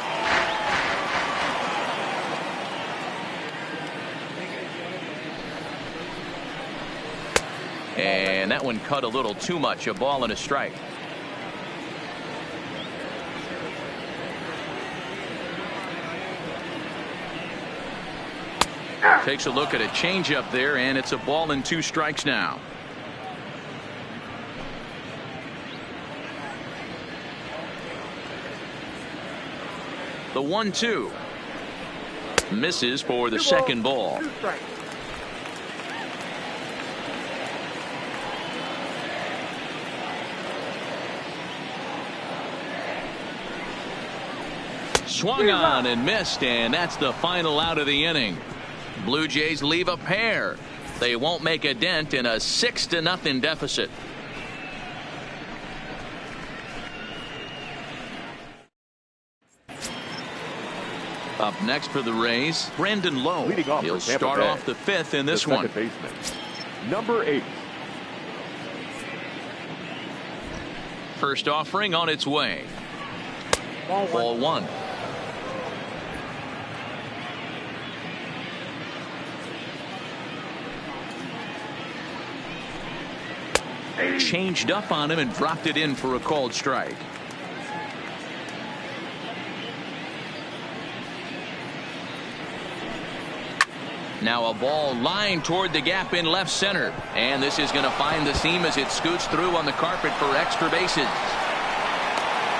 And that one cut a little too much. A ball and a strike. Takes a look at a changeup there, and it's a ball and 2 strikes now. The 1-2 misses for the second ball. Swung on and missed, and that's the final out of the inning. Blue Jays leave a pair. They won't make a dent in a 6-0 deficit. Up next for the Rays, Brandon Lowe. He'll start off the 5th in this one. Baseman, number 8. First offering on its way. Ball 1. Changed up on him and dropped it in for a called strike. Now a ball lined toward the gap in left center. And this is going to find the seam as it scoots through on the carpet for extra bases.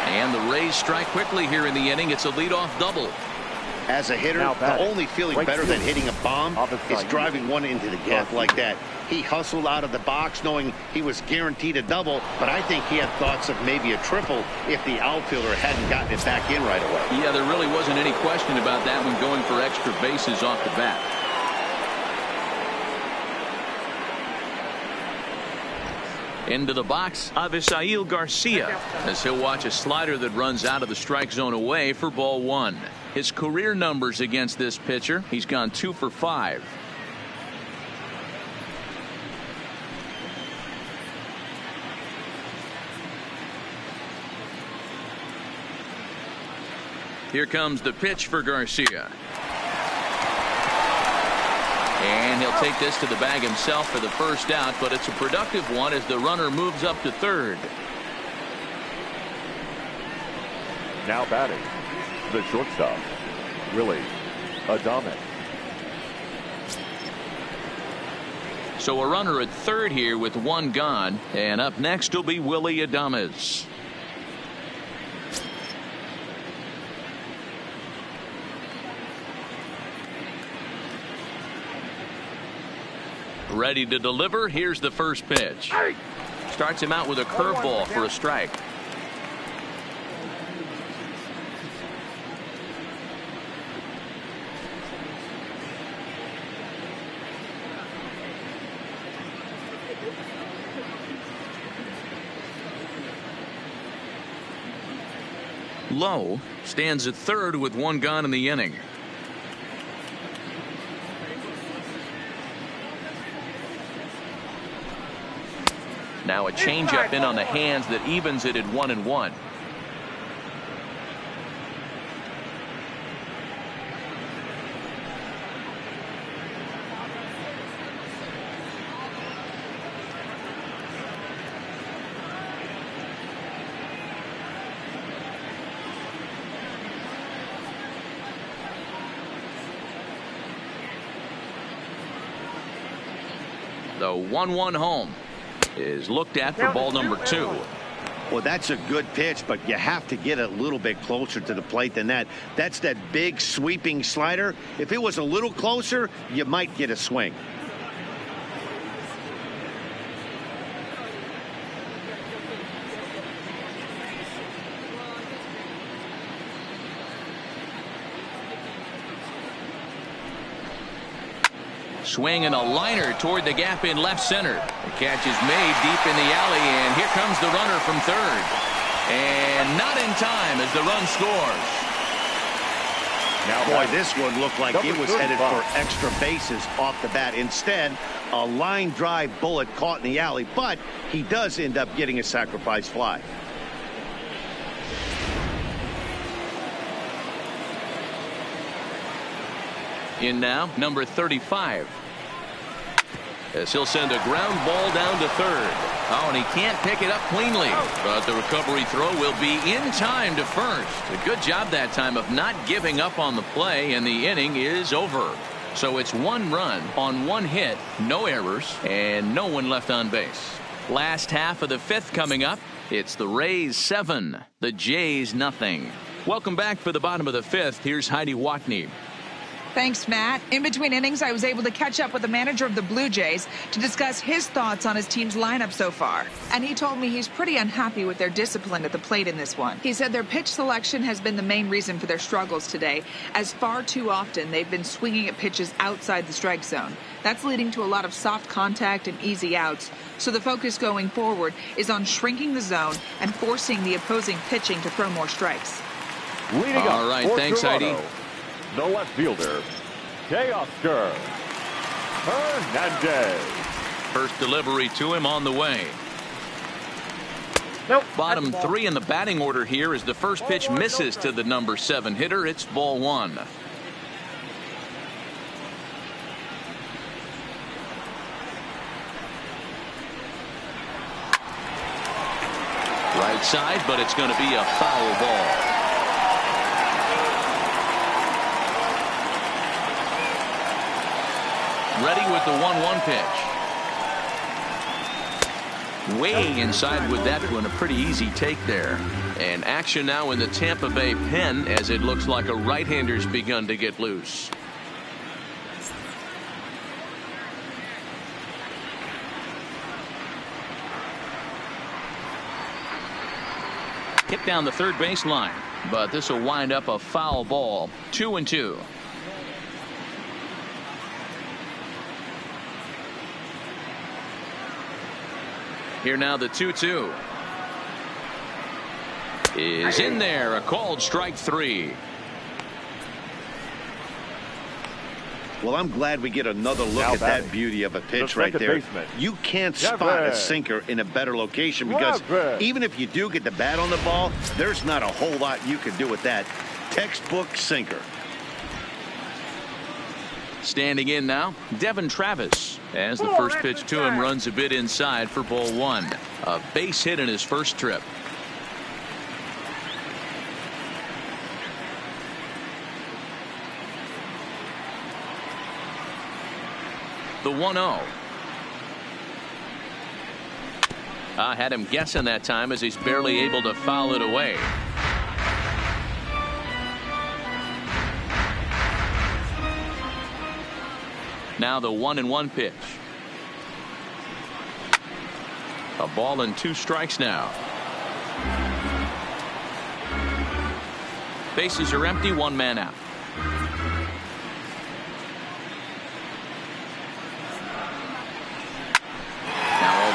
And the Rays strike quickly here in the inning. It's a leadoff double. As a hitter, the only feeling better than hitting a bomb is driving one into the gap like that. He hustled out of the box knowing he was guaranteed a double, but I think he had thoughts of maybe a triple if the outfielder hadn't gotten it back in right away. Yeah, there really wasn't any question about that one, going for extra bases off the bat. Into the box, Avisail Garcia, as he'll watch a slider that runs out of the strike zone away for ball one. His career numbers against this pitcher, he's gone 2 for 5. Here comes the pitch for Garcia. And he'll take this to the bag himself for the first out, but it's a productive one as the runner moves up to third. Now batting, the shortstop, Willie Adames. So a runner at third here with one gone, and up next will be Willie Adames. Ready to deliver. Here's the first pitch. Starts him out with a curveball for a strike. Lowe stands at third with one gone in the inning. Now a changeup in on the hands that evens it at 1-1. The 1-1 home is looked at for ball number 2. Well, that's a good pitch, but you have to get a little bit closer to the plate than that. That's that big sweeping slider. If it was a little closer, you might get a swing. Swing and a liner toward the gap in left center. The catch is made deep in the alley, and here comes the runner from third. And not in time as the run scores. Now, boy, this one looked like it was headed for extra bases off the bat. Instead, a line drive bullet caught in the alley, but he does end up getting a sacrifice fly. In now, number 35. As he'll send a ground ball down to third. Oh, and he can't pick it up cleanly. But the recovery throw will be in time to first. A good job that time of not giving up on the play, and the inning is over. So it's 1 run on 1 hit, no errors, and no one left on base. Last half of the 5th coming up. It's the Rays 7, the Jays nothing. Welcome back for the bottom of the 5th. Here's Heidi Watney. Thanks, Matt. In between innings, I was able to catch up with the manager of the Blue Jays to discuss his thoughts on his team's lineup so far. And he told me he's pretty unhappy with their discipline at the plate in this one. He said their pitch selection has been the main reason for their struggles today, as far too often they've been swinging at pitches outside the strike zone. That's leading to a lot of soft contact and easy outs. So the focus going forward is on shrinking the zone and forcing the opposing pitching to throw more strikes. All right, thanks, Heidi. The left fielder, Teoscar Hernandez. First delivery to him on the way. Nope. Bottom 3 in the batting order here as the first pitch misses to the number 7 hitter. It's ball 1. Right side, but it's going to be a foul ball. Ready with the 1-1 pitch. Way inside with that one. A pretty easy take there. And action now in the Tampa Bay pen as it looks like a right-hander's begun to get loose. Hit down the third baseline, but this will wind up a foul ball. 2-2. Here now the 2-2 is in there. A called strike 3. Well, I'm glad we get another look at that beauty of a pitch right there. You can't spot a sinker in a better location because even if you do get the bat on the ball, there's not a whole lot you can do with that. Textbook sinker. Standing in now, Devin Travis, as the first pitch to him runs a bit inside for ball 1. A base hit in his first trip. The 1-0. I had him guessing that time as he's barely able to foul it away. Now the 1-1 pitch. A ball and 2 strikes now. Bases are empty, 1 man out.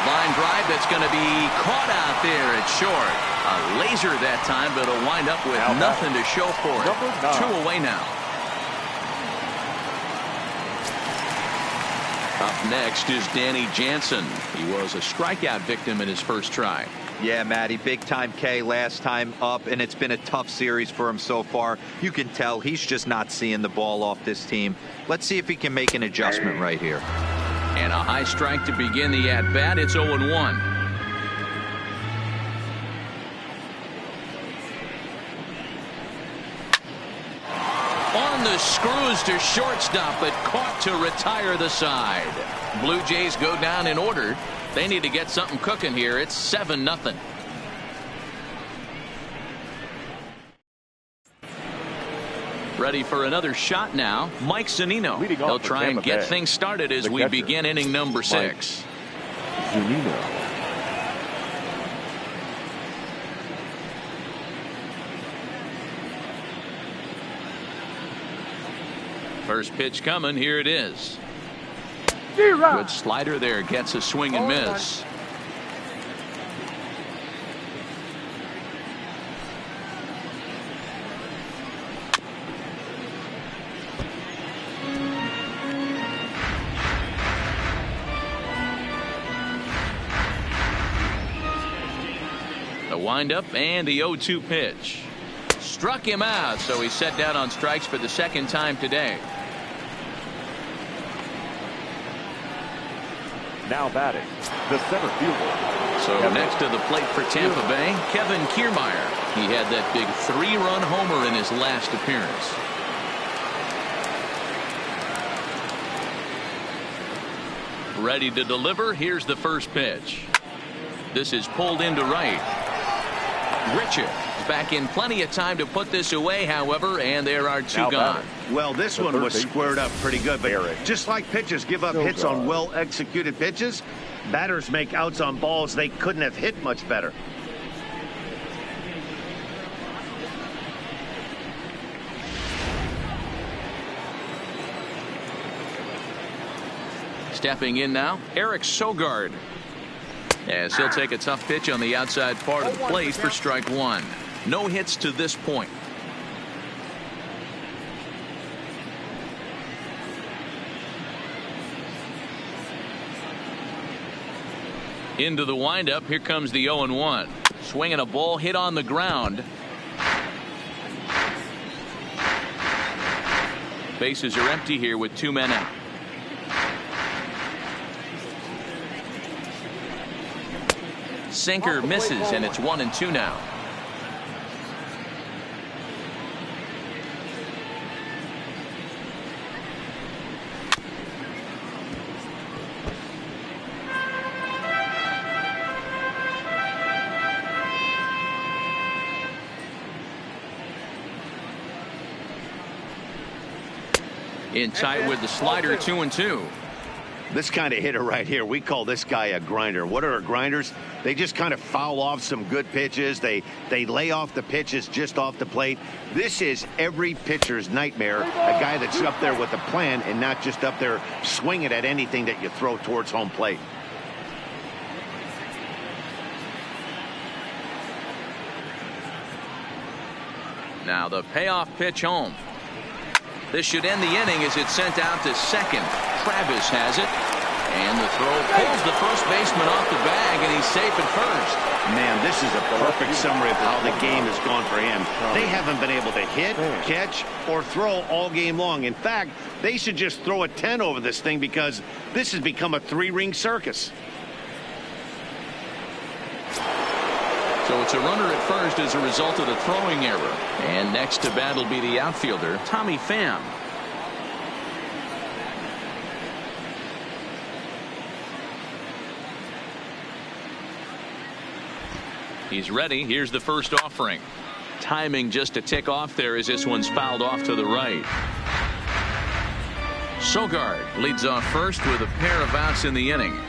Line drive that's going to be caught out there. It's short. A laser that time, but it'll wind up with nothing to show for it. 2 away now. Up next is Danny Jansen. He was a strikeout victim in his first try. Yeah, Matty, big time K last time up, and it's been a tough series for him so far. You can tell he's just not seeing the ball off this team. Let's see if he can make an adjustment right here. And a high strike to begin the at-bat. It's 0-1. On the screws to shortstop, but caught to retire the side. Blue Jays go down in order. They need to get something cooking here. It's 7-0. Ready for another shot now. Mike Zunino. He'll try and get things started as we begin inning number 6. Zunino. First pitch coming. Here it is. Good slider there. Gets a swing and miss. Windup and the 0-2 pitch. Struck him out, so he's set down on strikes for the second time today. Now batting, the center fielder. So next to the plate for Tampa Bay, Kevin Kiermaier. He had that big 3-run homer in his last appearance. Ready to deliver. Here's the first pitch. This is pulled into right. Richard back in plenty of time to put this away, however, and there are 2 gone. Well, this one was squared up pretty good, but just like pitchers give up hits on well-executed pitches, batters make outs on balls they couldn't have hit much better. Stepping in now, Eric Sogard. As he'll take a tough pitch on the outside part of the plate for strike 1. No hits to this point. Into the windup. Here comes the 0-1. Swinging a ball hit on the ground. Bases are empty here with 2 men out. Sinker misses, and it's 1-2 now. In tight with the slider, 2-2. This kind of hitter right here, we call this guy a grinder. What are grinders? They just kind of foul off some good pitches. They lay off the pitches just off the plate. This is every pitcher's nightmare, a guy that's up there with a plan and not just up there swinging at anything that you throw towards home plate. Now the payoff pitch home. This should end the inning as it's sent out to second. Travis has it. And the throw pulls the first baseman off the bag, and he's safe at first. Man, this is a perfect summary of how the game has gone for him. They haven't been able to hit, catch, or throw all game long. In fact, they should just throw a 10 over this thing because this has become a three-ring circus. So it's a runner at first as a result of the throwing error. And next to bat will be the outfielder, Tommy Pham. He's ready. Here's the first offering. Timing just a tick off there as this one's fouled off to the right. Sogard leads off first with a pair of outs in the inning.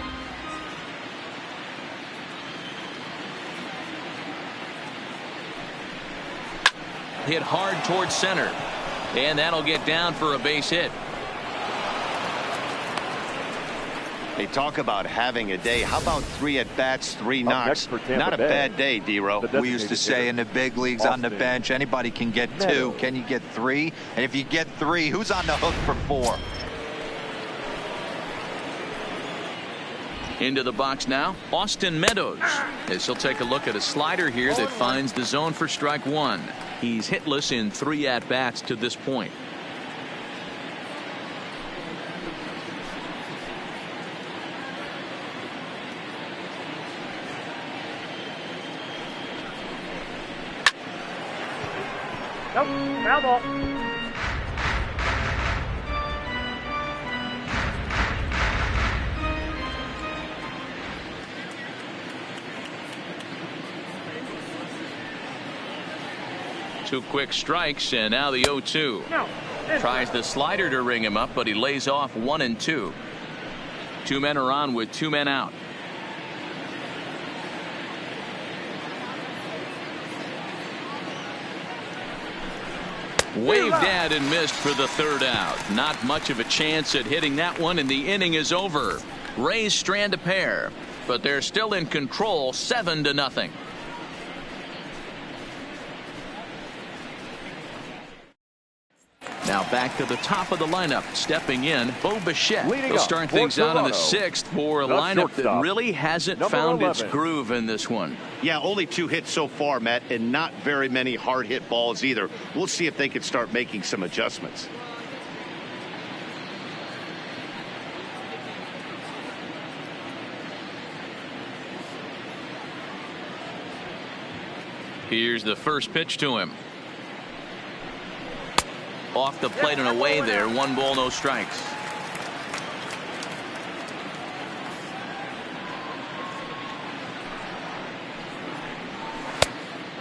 Hit hard towards center, and that'll get down for a base hit. They talk about having a day. How about 3 at-bats, 3 knocks? Not a bad day, D-Row. We used to say in the big leagues on the bench, anybody can get 2. Can you get 3? And if you get 3, who's on the hook for 4? Into the box now, Austin Meadows. As he'll take a look at a slider here that finds the zone for strike 1. He's hitless in 3 at-bats to this point. Nope, foul ball. Two quick strikes, and now the 0-2. No. Tries the slider to ring him up, but he lays off 1 and 2. 2 men are on with 2 men out. Waved at and missed for the 3rd out. Not much of a chance at hitting that one, and the inning is over. Rays strand a pair, but they're still in control, 7-0. Now back to the top of the lineup. Stepping in, Bo Bichette. He'll start things out in the 6th for a lineup that really hasn't found its groove in this one. Yeah, only 2 hits so far, Matt, and not very many hard hit balls either. We'll see if they can start making some adjustments. Here's the first pitch to him. Off the plate and away there. 1 ball, no strikes.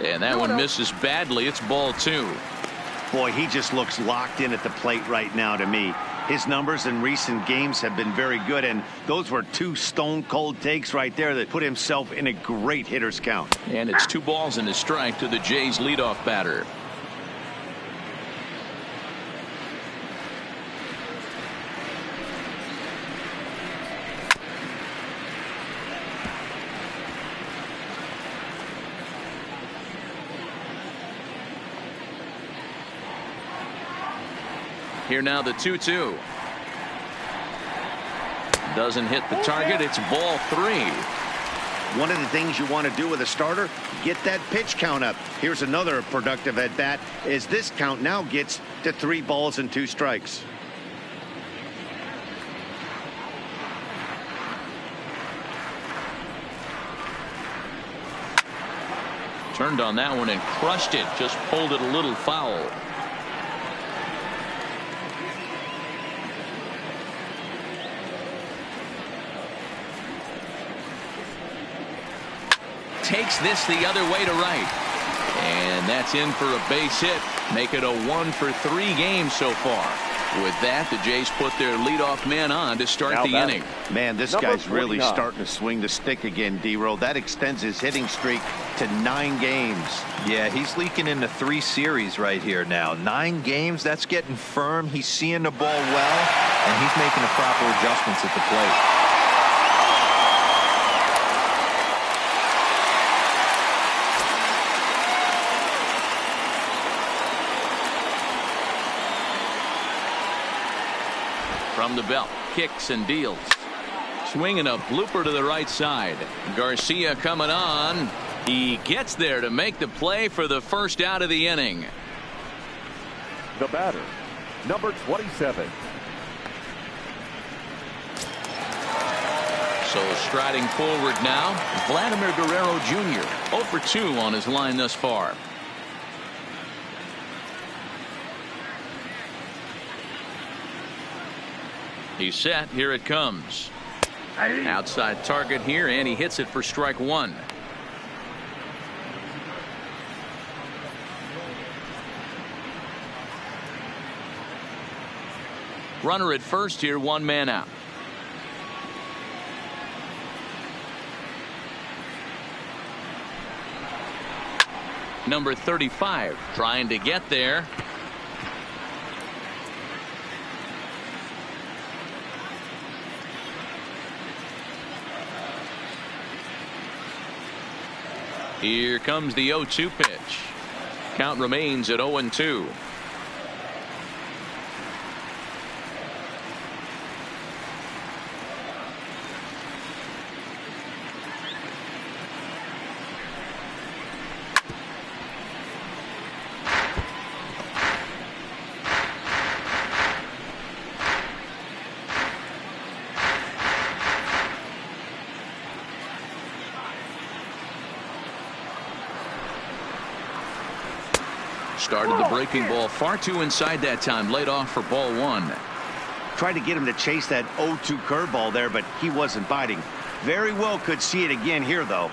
And that one misses badly. It's ball 2. Boy, he just looks locked in at the plate right now to me. His numbers in recent games have been very good, and those were 2 stone-cold takes right there that put himself in a great hitter's count. And it's 2 balls and a strike to the Jays' leadoff batter. Here now the 2-2. Doesn't hit the target. It's ball 3. One of the things you want to do with a starter, get that pitch count up. Here's another productive at bat as this count now gets to 3 balls and 2 strikes. Turned on that one and crushed it. Just pulled it a little foul. Takes this the other way to right. And that's in for a base hit. Make it a 1 for 3 games so far. With that, the Jays put their leadoff man on to start the inning. Man, this Number guy's really 49. starting to swing the stick again, D-Roll. That extends his hitting streak to 9 games. Yeah, he's leaking into 3 series right here now. 9 games, that's getting firm. He's seeing the ball well, and he's making the proper adjustments at the plate. From the belt, kicks and deals. Swinging a blooper to the right side. Garcia coming on. He gets there to make the play for the first out of the inning. The batter, number 27. So striding forward now, Vladimir Guerrero Jr. 0 for 2 on his line thus far. He's set. Here it comes. Outside target here, and he hits it for strike 1. Runner at first here, 1 man out. Number 35 trying to get there. Here comes the 0-2 pitch. Count remains at 0-2. Started the breaking ball far too inside that time. Laid off for ball 1. Tried to get him to chase that 0-2 curveball there, but he wasn't biting. Very well could see it again here, though.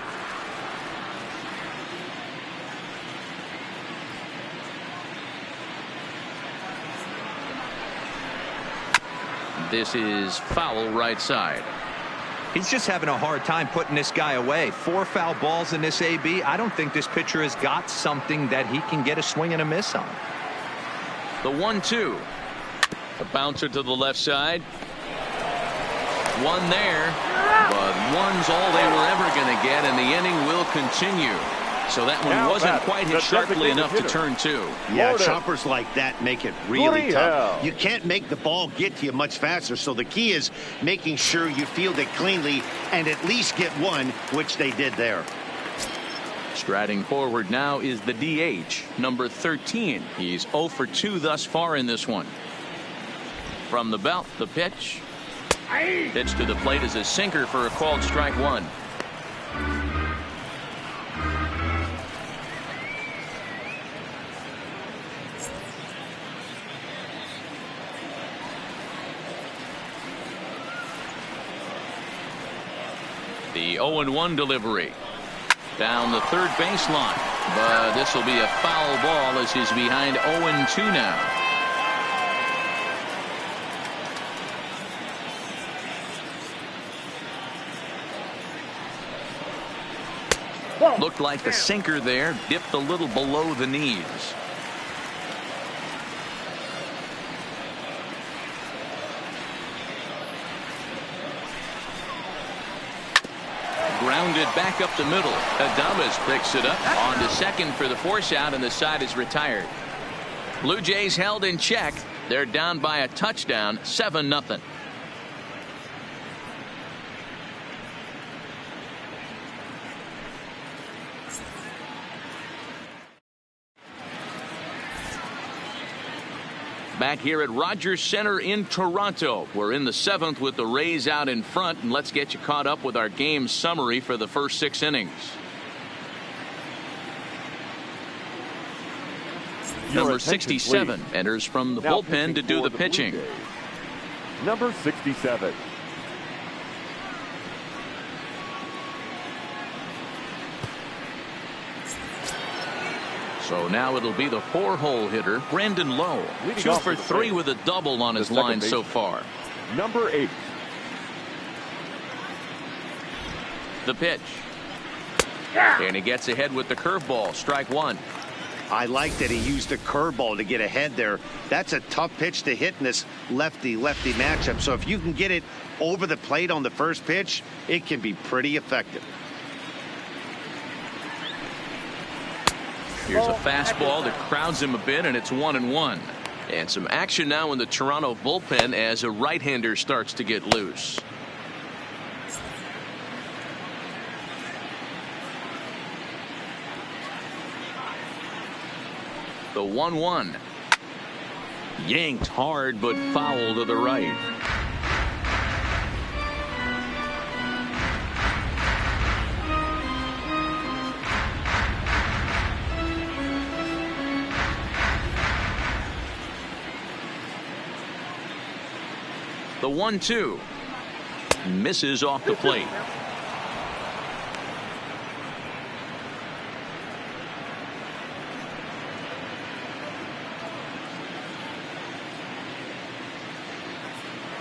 This is foul right side. He's just having a hard time putting this guy away. 4 foul balls in this AB. I don't think this pitcher has got something that he can get a swing and a miss on. The 1-2. The bouncer to the left side. 1 there, but 1's all they were ever going to get, and the inning will continue. So that one wasn't quite hit sharply enough to turn 2. Yeah, choppers like that make it really tough. You can't make the ball get to you much faster, so the key is making sure you field it cleanly and at least get 1, which they did there. Striding forward now is the DH, number 13. He's 0 for 2 thus far in this one. From the belt, the pitch. Pitch to the plate is a sinker for a called strike 1. The 0-1 delivery. Down the third baseline. But this will be a foul ball as he's behind 0-2 now. Looked like the sinker there dipped a little below the knees. Grounded back up the middle. Adames picks it up on to second for the force out, and the side is retired. Blue Jays held in check. They're down by a touchdown, 7-0. Back here at Rogers Center in Toronto. We're in the 7th with the Rays out in front, and let's get you caught up with our game summary for the first 6 innings. Number 67 enters from the bullpen to do the pitching. Number 67. So now it'll be the 4-hole hitter, Brandon Lowe. Leading 2 off for for the 3 Braves, with a double on his second line so baseman, far. number 8. The pitch. And he gets ahead with the curveball. Strike 1. I like that he used the curveball to get ahead there. That's a tough pitch to hit in this lefty-lefty matchup. So if you can get it over the plate on the first pitch, it can be pretty effective. Here's a fastball that crowds him a bit, and it's 1-1. And some action now in the Toronto bullpen as a right-hander starts to get loose. The 1-1. Yanked hard, but foul to the right. The 1-2. Misses off the plate.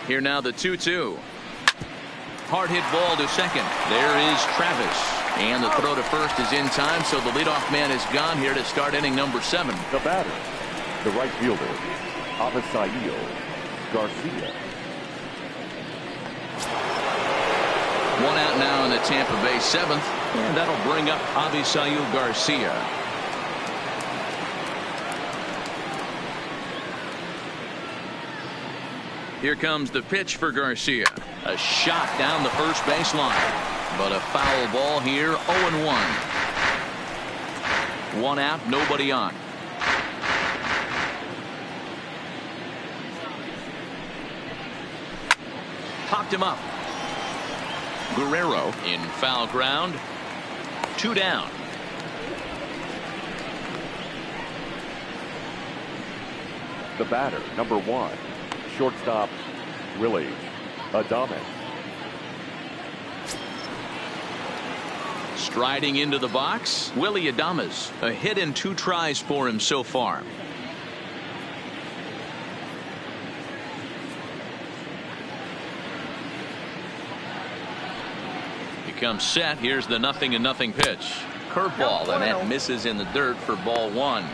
Here now the 2-2. Hard hit ball to second. There is Travis. And the throw to first is in time, so the leadoff man is gone here to start inning number 7. The batter, the right fielder, Avisaíl Garcia. 1 out now in the Tampa Bay 7th, and that'll bring up Avisaíl Garcia. Here comes the pitch for Garcia. A shot down the first baseline, but a foul ball here. 0-1. 1 out, nobody on. Popped him up. Guerrero in foul ground. 2 down. The batter, number 1, shortstop, Willie Adames. Striding into the box, Willie Adames. A hit and 2 tries for him so far. He comes set. Here's the 0-0 pitch. Curveball, and that misses in the dirt for ball 1.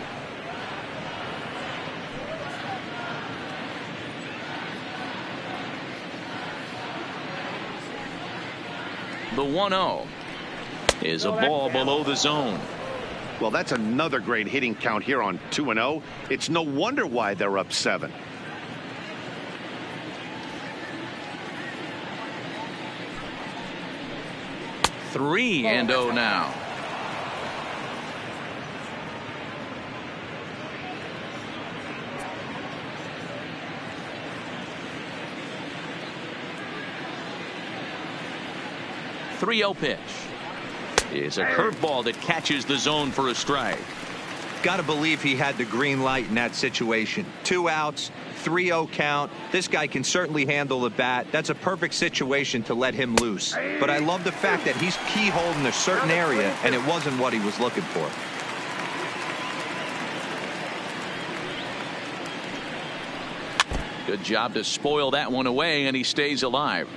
The 1-0 is a ball below the zone. Well, that's another great hitting count here on 2-0. It's no wonder why they're up 7. Three and 0 now. The 3-0 pitch is a curveball that catches the zone for a strike. Got to believe he had the green light in that situation. 2 outs, 3-0 count. This guy can certainly handle the bat. That's a perfect situation to let him loose. But I love the fact that he's keyholed in a certain area, and it wasn't what he was looking for. Good job to spoil that one away, and he stays alive.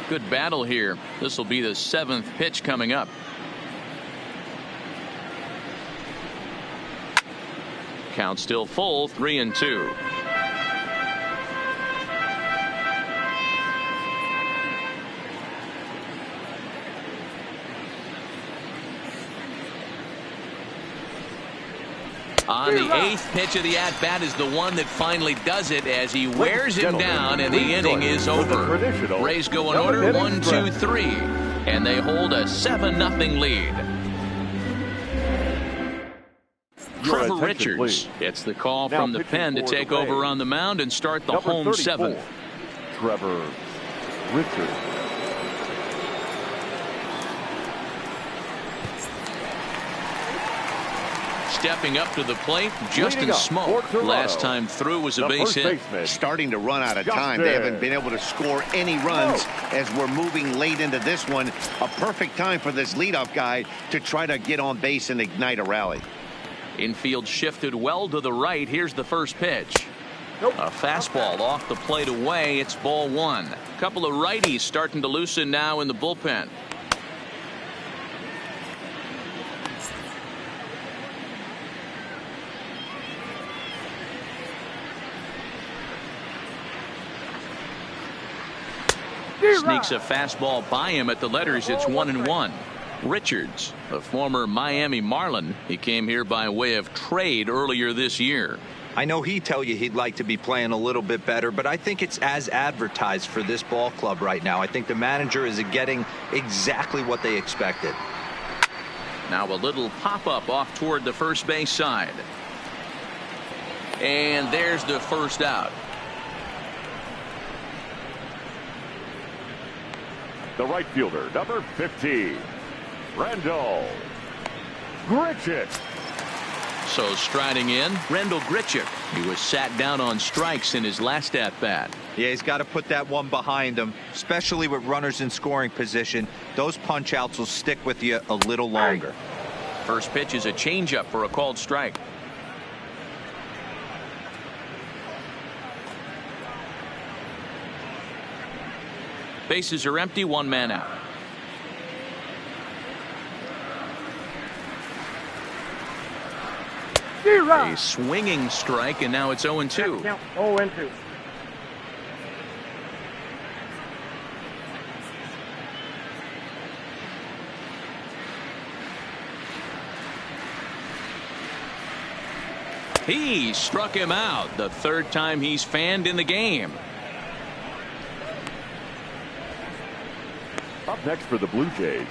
Good battle here. This will be the 7th pitch coming up. Count still full, 3-2. On the 8th pitch of the at-bat is the one that finally does it as he wears him down, and the inning is over. Rays go in order 1, 2, 3, and they hold a 7-0 lead. Trevor Richards gets the call from the pen to take over on the mound and start the home 7th. Trevor Richards. stepping up to the plate. Justin Smoke, last time through, was a base hit. Starting to run out of time. They haven't been able to score any runs as we're moving late into this one. A perfect time for this leadoff guy to try to get on base and ignite a rally. Infield shifted well to the right. Here's the first pitch. A fastball off the plate away. It's ball one. A couple of righties starting to loosen now in the bullpen. Sneaks a fastball by him at the letters. It's 1-1. Richards, a former Miami Marlin. He came here by way of trade earlier this year. I know he'd tell you he'd like to be playing a little bit better, but I think it's as advertised for this ball club right now. I think the manager is getting exactly what they expected. Now a little pop-up off toward the first base side. And there's the first out. The right fielder, number 15, Rendell Grichuk. So striding in, Rendell Grichuk. He was sat down on strikes in his last at-bat. Yeah, he's got to put that one behind him, especially with runners in scoring position. Those punch-outs will stick with you a little longer. First pitch is a changeup for a called strike. Bases are empty, one man out. A swinging strike, and now it's 0-2. 0-2. He struck him out, the third time he's fanned in the game. Up next for the Blue Jays,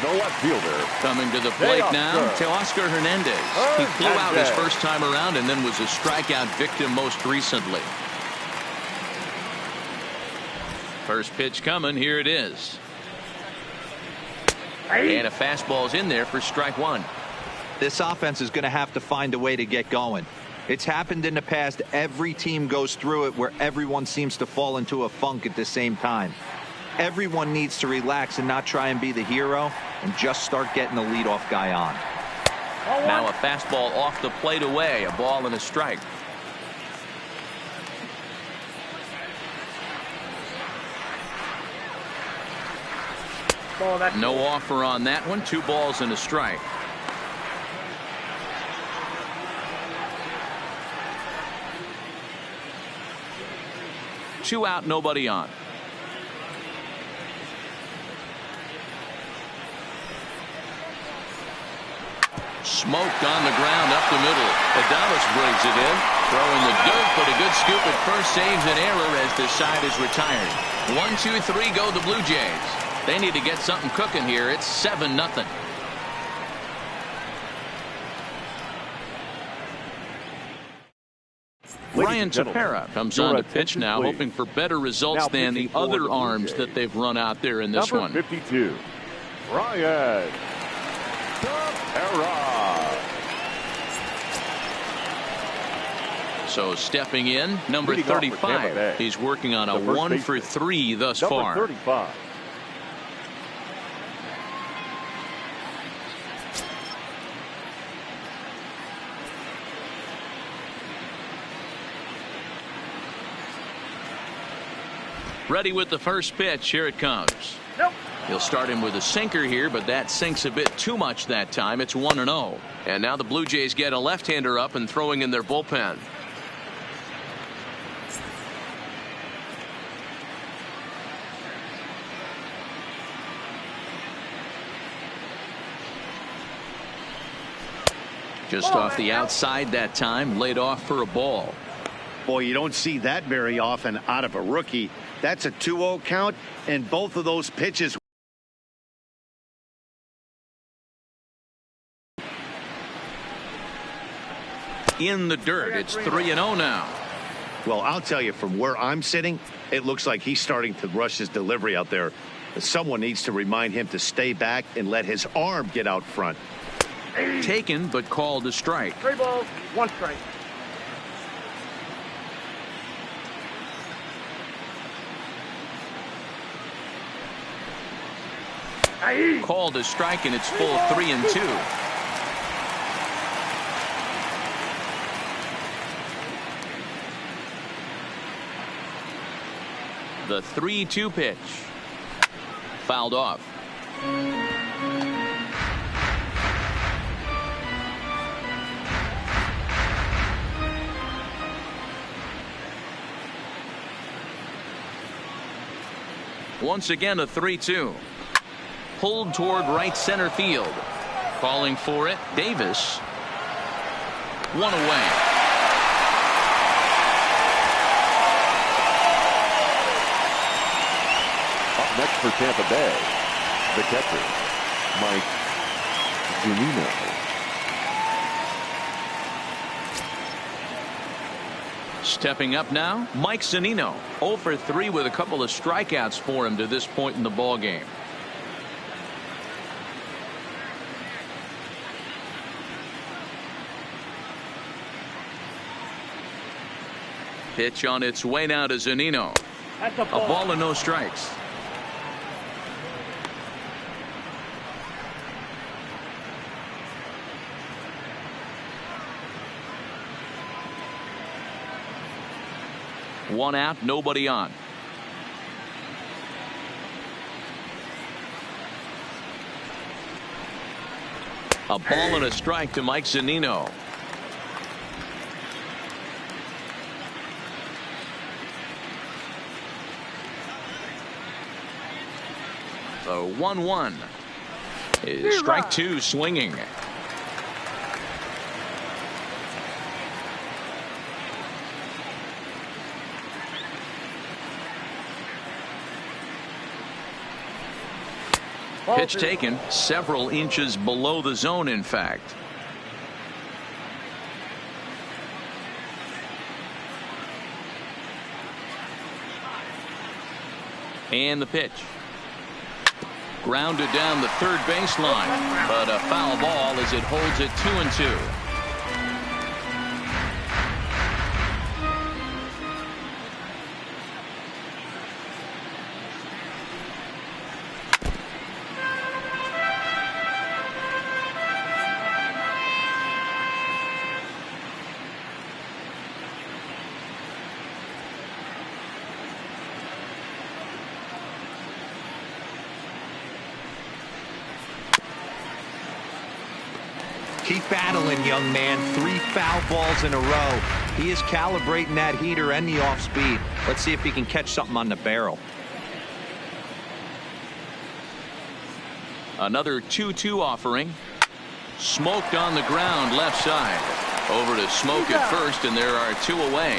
the left fielder. Coming to the plate now, Teoscar Hernandez. He flew out his first time around and then was a strikeout victim most recently. First pitch coming, here it is. And a fastball's in there for strike one. This offense is going to have to find a way to get going. It's happened in the past. Every team goes through it where everyone seems to fall into a funk at the same time. Everyone needs to relax and not try and be the hero and just start getting the leadoff guy on. Now a fastball off the plate away, a ball and a strike. No offer on that one. 2 balls and a strike. Two out, nobody on. Smoked on the ground up the middle. Adames brings it in. Throwing the dirt, but a good scoop at first saves an error as the side is retired. 1, 2, 3 go the Blue Jays. They need to get something cooking here. It's 7-0. Ryan Tepera comes on to pitch now, hoping for better results than the other arms that they've run out there in this one. Number 52, Ryan Tepera. So stepping in, number 35. He's working on a 1 for 3 thus far. 35. Ready with the first pitch. Here it comes. He'll start him with a sinker here, but that sinks a bit too much that time. It's 1-0. And now the Blue Jays get a left-hander up and throwing in their bullpen. Just off the outside that time, laid off for a ball. Boy, you don't see that very often out of a rookie. That's a 2-0 count, and both of those pitches. In the dirt, it's 3-0 now. Well, I'll tell you, from where I'm sitting, it looks like he's starting to rush his delivery out there. Someone needs to remind him to stay back and let his arm get out front. Taken, but called a strike. 3 balls, 1 strike. Called a strike, and it's full 3-2. The 3-2 pitch. Fouled off. Once again, a 3-2. Pulled toward right center field. Calling for it, Davis. One away. Up next for Tampa Bay, the catcher, Mike Zunino. Stepping up now, Mike Zunino. 0 for 3 with a couple of strikeouts for him to this point in the ball game. Pitch on its way now to Zunino. That's A ball and no strikes. One out, nobody on. A ball and a strike to Mike Zunino. The 1-1 is strike 2 swinging. Pitch taken several inches below the zone, in fact. And the pitch. Grounded down the third baseline, but a foul ball as it holds it 2-2. Keep battling, young man. 3 foul balls in a row. He is calibrating that heater and the off speed. Let's see if he can catch something on the barrel. Another 2-2 offering. Smoked on the ground left side. Over to Smoke at first, and there are 2 away.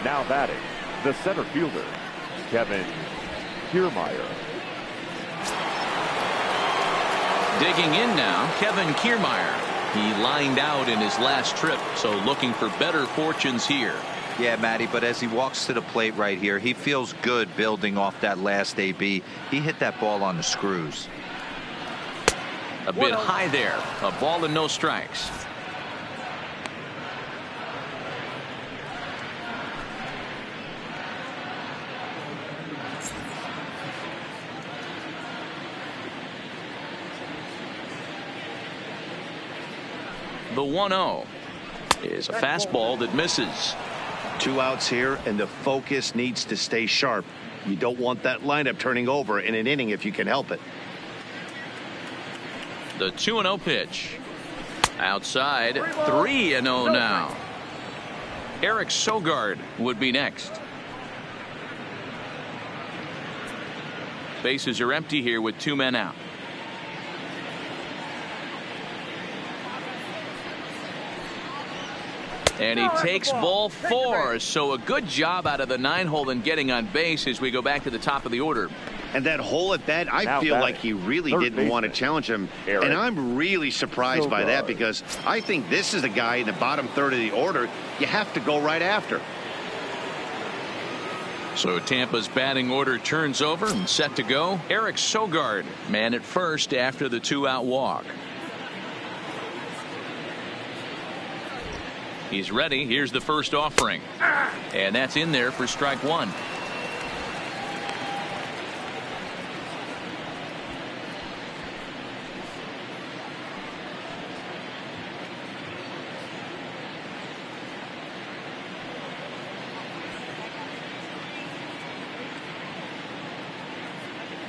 Now batting, the center fielder, Kevin Kiermaier. Digging in now, Kevin Kiermaier. He lined out in his last trip, so looking for better fortunes here. Yeah, Matty, but as he walks to the plate right here, he feels good building off that last AB. He hit that ball on the screws. A bit high there. A ball and no strikes. The 1-0 is a fastball that misses. 2 outs here, and the focus needs to stay sharp. You don't want that lineup turning over in an inning if you can help it. The 2-0 pitch. Outside, 3-0 now. Eric Sogard would be next. Bases are empty here with 2 men out. And he takes ball 4, so a good job out of the 9-hole in getting on base as we go back to the top of the order. And that hole at bat, I feel like he really didn't want to challenge him. And I'm really surprised by that, because I think this is a guy in the bottom third of the order you have to go right after. So Tampa's batting order turns over and set to go. Eric Sogard, man at first after the 2-out walk. He's ready. Here's the first offering. And that's in there for strike one.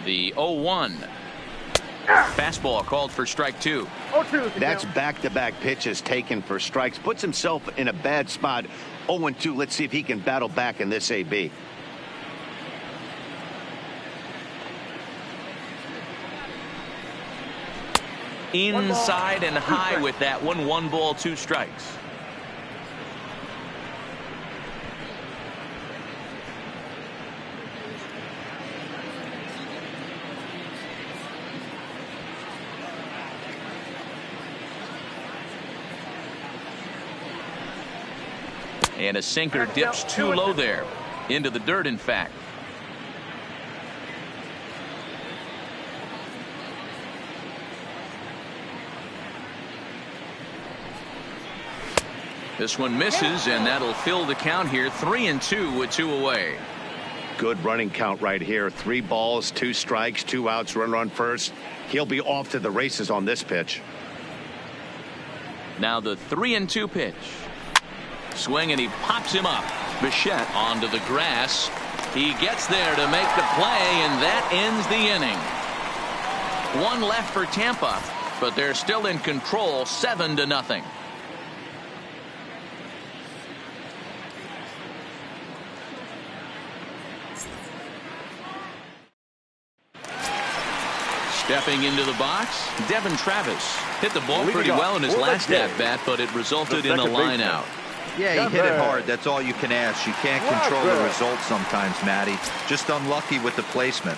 The 0-1. Fastball called for strike two. That's back-to-back pitches taken for strikes. Puts himself in a bad spot. 0-2. Let's see if he can battle back in this AB. Inside and high with that one. 1 ball, 2 strikes. And a sinker dips too low there. Into the dirt, in fact. This one misses, and that'll fill the count here. 3-2 with 2 away. Good running count right here. 3 balls, 2 strikes, 2 outs, runner on first. He'll be off to the races on this pitch. Now the 3-2 pitch. Swing, and he pops him up. Bichette onto the grass. He gets there to make the play, and that ends the inning. 1 left for Tampa, but they're still in control, 7-0. Stepping into the box, Devin Travis hit the ball pretty well in his last at-bat, but it resulted in a line out. Yeah, he hit it hard. That's all you can ask. You can't control the result sometimes, Matty. Just unlucky with the placement.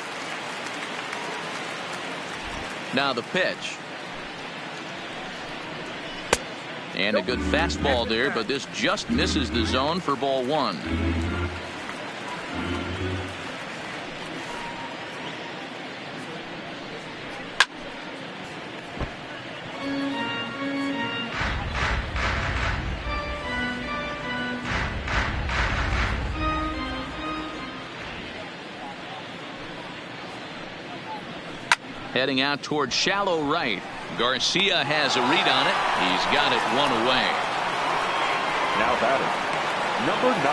Now the pitch. And a good fastball there, but this just misses the zone for ball 1. Heading out toward shallow right. Garcia has a read on it. He's got it 1 away. Now batting, number 9.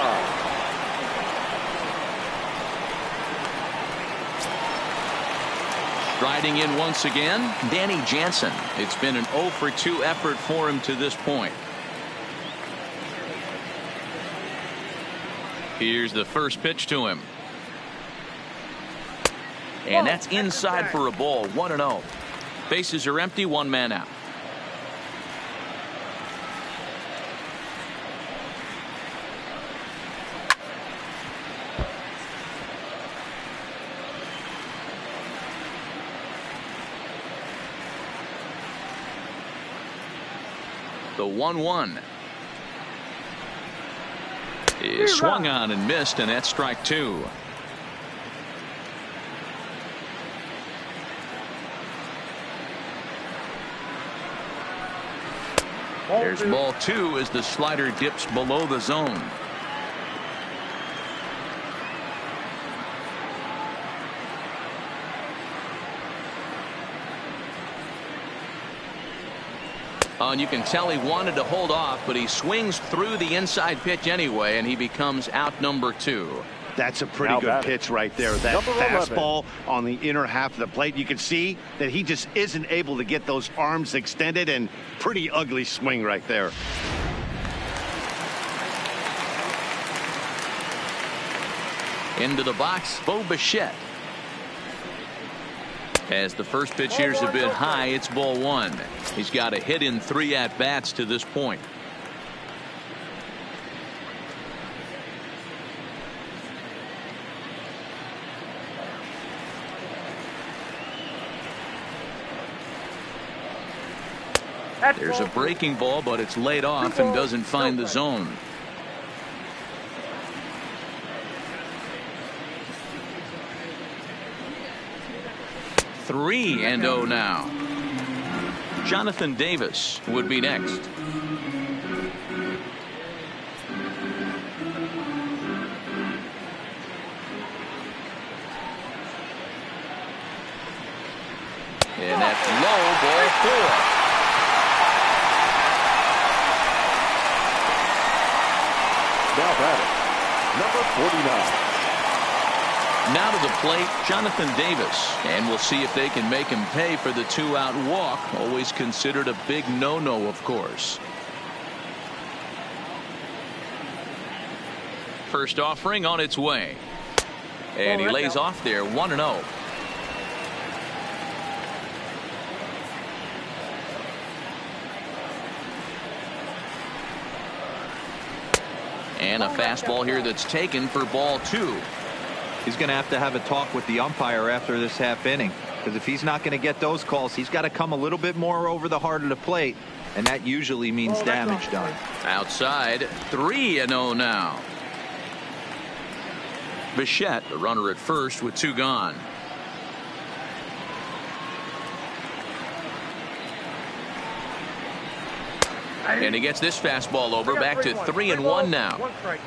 Striding in once again, Danny Jansen. It's been an 0 for 2 effort for him to this point. Here's the first pitch to him. And that's inside for a ball. 1-0. Bases are empty. 1 man out. The 1-1 is swung on and missed, and that's strike 2. There's ball 2 as the slider dips below the zone. And you can tell he wanted to hold off, but he swings through the inside pitch anyway, and he becomes out number 2. That's a pretty good pitch right there. That fastball on the inner half of the plate. You can see that he just isn't able to get those arms extended, and pretty ugly swing right there. Into the box, Bo Bichette. As the first pitch here's a bit high, it's ball 1. He's got a hit in 3 at-bats to this point. There's a breaking ball, but it's laid off and doesn't find the zone. 3-0 now. Jonathan Davis would be next. And that's low, ball 4. Now batting, number 49. Now to the plate, Jonathan Davis. And we'll see if they can make him pay for the 2-out walk. Always considered a big no-no, of course. First offering on its way. And he lays off there, 1-0. And a fastball here that's taken for ball 2. He's going to have a talk with the umpire after this half inning, because if he's not going to get those calls, he's got to come a little bit more over the heart of the plate, and that usually means damage done. Outside, 3-0 now. Bichette, the runner at first with 2 gone. And he gets this fastball over, back to 3-1 now. 1 strike.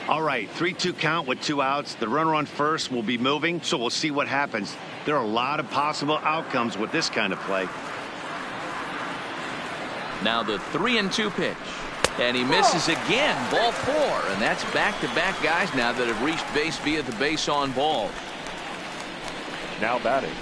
All right, 3-2 count with 2 outs. The runner on first will be moving, so we'll see what happens. There are a lot of possible outcomes with this kind of play. Now the 3-2 pitch. And he misses again, ball 4. And that's back-to-back guys now that have reached base via the base on ball. Now batting,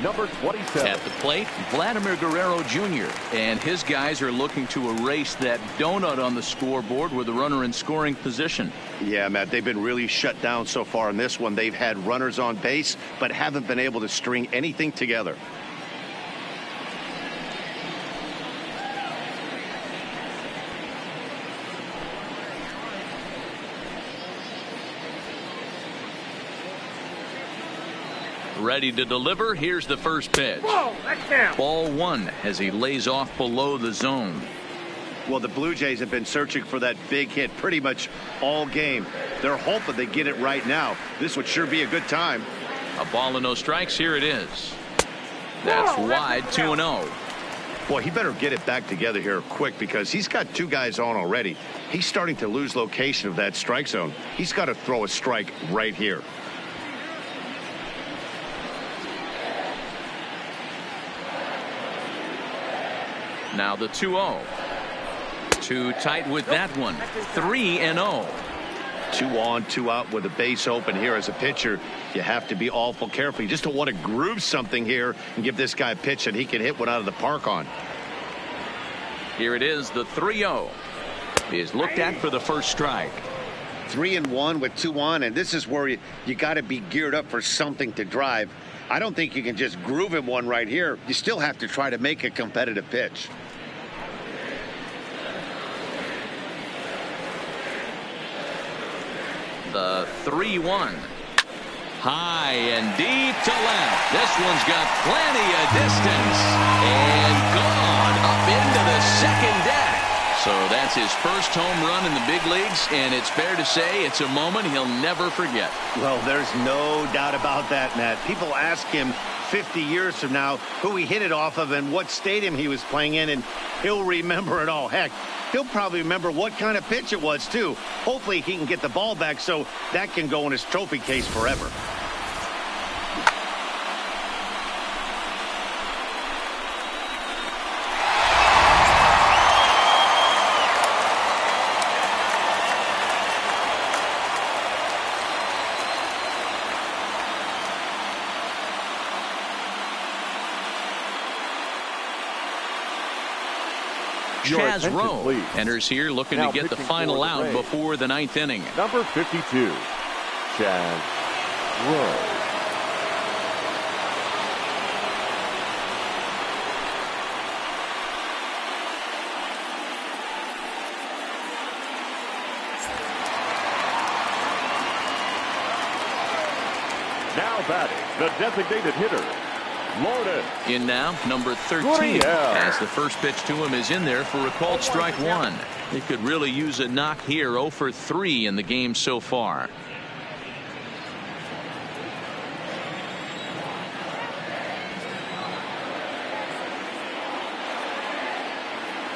number 27. At the plate, Vladimir Guerrero Jr. And his guys are looking to erase that donut on the scoreboard with the runner in scoring position. Yeah, Matt, they've been really shut down so far in this one. They've had runners on base, but haven't been able to string anything together. Ready to deliver. Here's the first pitch. Whoa, that's him. Ball 1 as he lays off below the zone. Well, the Blue Jays have been searching for that big hit pretty much all game. They're hoping they get it right now. This would sure be a good time. A ball and no strikes. Here it is. That's wide, 2-0. Boy, he better get it back together here quick, because he's got 2 guys on already. He's starting to lose location of that strike zone. He's got to throw a strike right here. Now the 2-0. Too tight with that one. 3-0. 2 on, 2 out with a base open here. As a pitcher, you have to be awful careful. You just don't want to groove something here and give this guy a pitch that he can hit one out of the park on. Here it is, the 3-0 is looked at for the first strike. 3-1 with 2 on, and this is where you got to be geared up for something to drive. I don't think you can just groove him one right here. You still have to try to make a competitive pitch. The 3-1. High and deep to left. This one's got plenty of distance. And gone up into the second deck. So that's his first home run in the big leagues, and it's fair to say it's a moment he'll never forget. Well, there's no doubt about that, Matt. People ask him 50 years from now who he hit it off of and what stadium he was playing in, and he'll remember it all. Heck, he'll probably remember what kind of pitch it was, too. Hopefully he can get the ball back so that can go in his trophy case forever. Chaz Rowe enters here looking to get the final out before the 9th inning. Number 52, Chaz Rowe. batting, the designated hitter, Lorden. In now, number 13, Gurriel. as the first pitch to him is in there for a called strike one. He could really use a knock here. 0 for 3 in the game so far.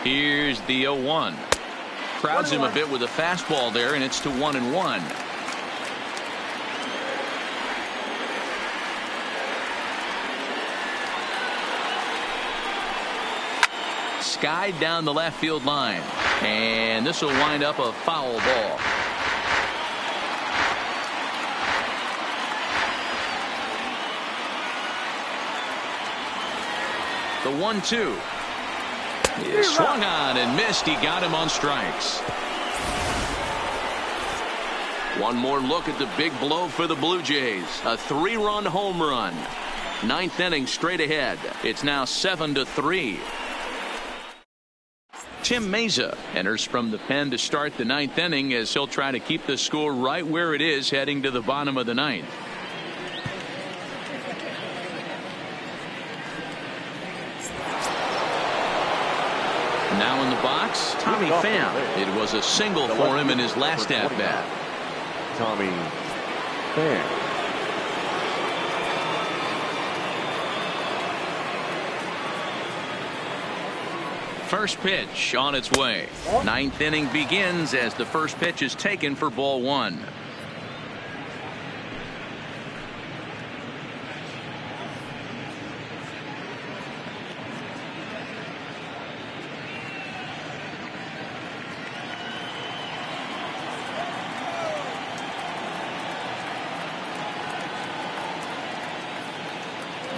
Here's the 0-1. Crowds him a bit with a fastball there, and it's to 1-1. Skied down the left field line, and this will wind up a foul ball. The 1-2 is swung on and missed. He got him on strikes. One more look at the big blow for the Blue Jays. A 3-run home run. 9th inning straight ahead. It's now 7-3. Tim Meza enters from the pen to start the 9th inning as he'll try to keep the score right where it is heading to the bottom of the 9th. Now in the box, Tommy Pham. It was a single for him in his last at bat. Tommy Pham. First pitch on its way. 9th inning begins as the first pitch is taken for ball one.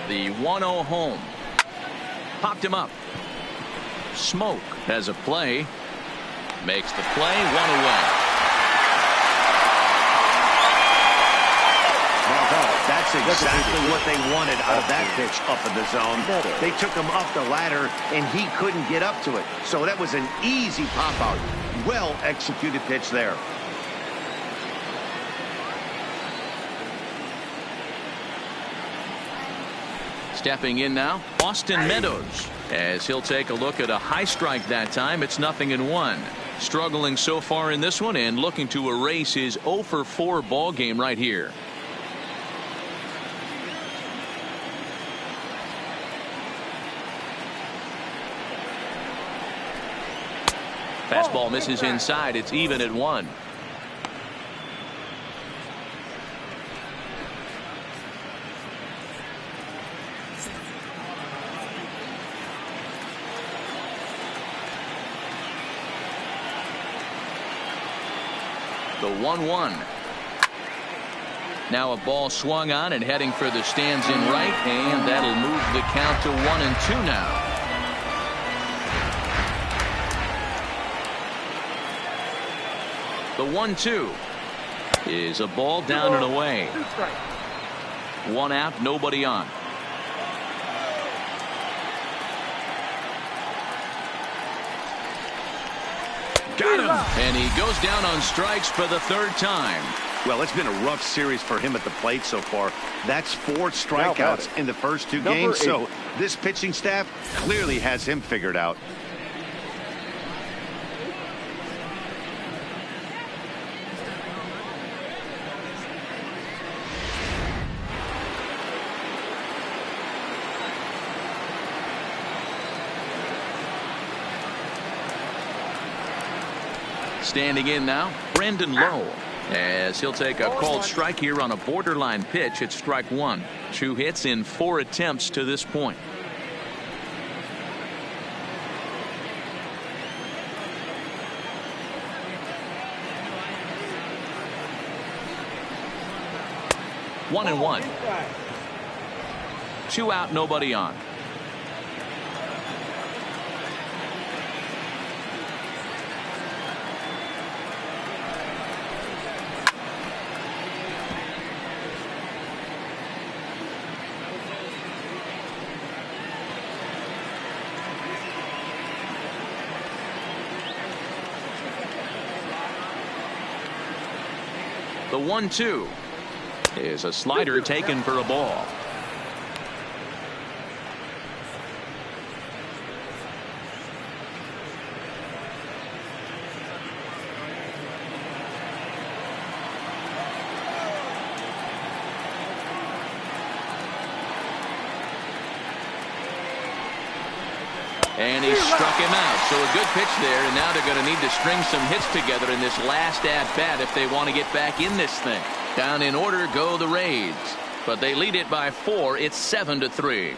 The 1-0 home. Popped him up. Smoke has a play. Makes the play, 1 away. That's exactly what they wanted out of that pitch up in the zone. They took him up the ladder, and he couldn't get up to it. So that was an easy pop-out. Well-executed pitch there. Stepping in now, Austin Meadows, as he'll take a look at a high strike that time. It's 0-1. Struggling so far in this one and looking to erase his 0 for 4 ball game right here. Fastball misses inside. It's even at 1. The 1-1. Now a ball swung on and heading for the stands in right, and that'll move the count to 1-2 now. The 1-2 is a ball down and away. 1 out, nobody on. Got him, and he goes down on strikes for the 3rd time. Well, it's been a rough series for him at the plate so far. That's 4 strikeouts in the first 2 games, so this pitching staff clearly has him figured out. Standing in now, Brandon Lowe, as he'll take a called strike here on a borderline pitch at strike 1. 2 hits in 4 attempts to this point. One and 1. 2 out, nobody on. The 1-2 is a slider taken for a ball. And he struck him out. So a good pitch there, and now they're going to need to string some hits together in this last at-bat if they want to get back in this thing. Down in order go the Rays, but they lead it by 4. It's 7-3.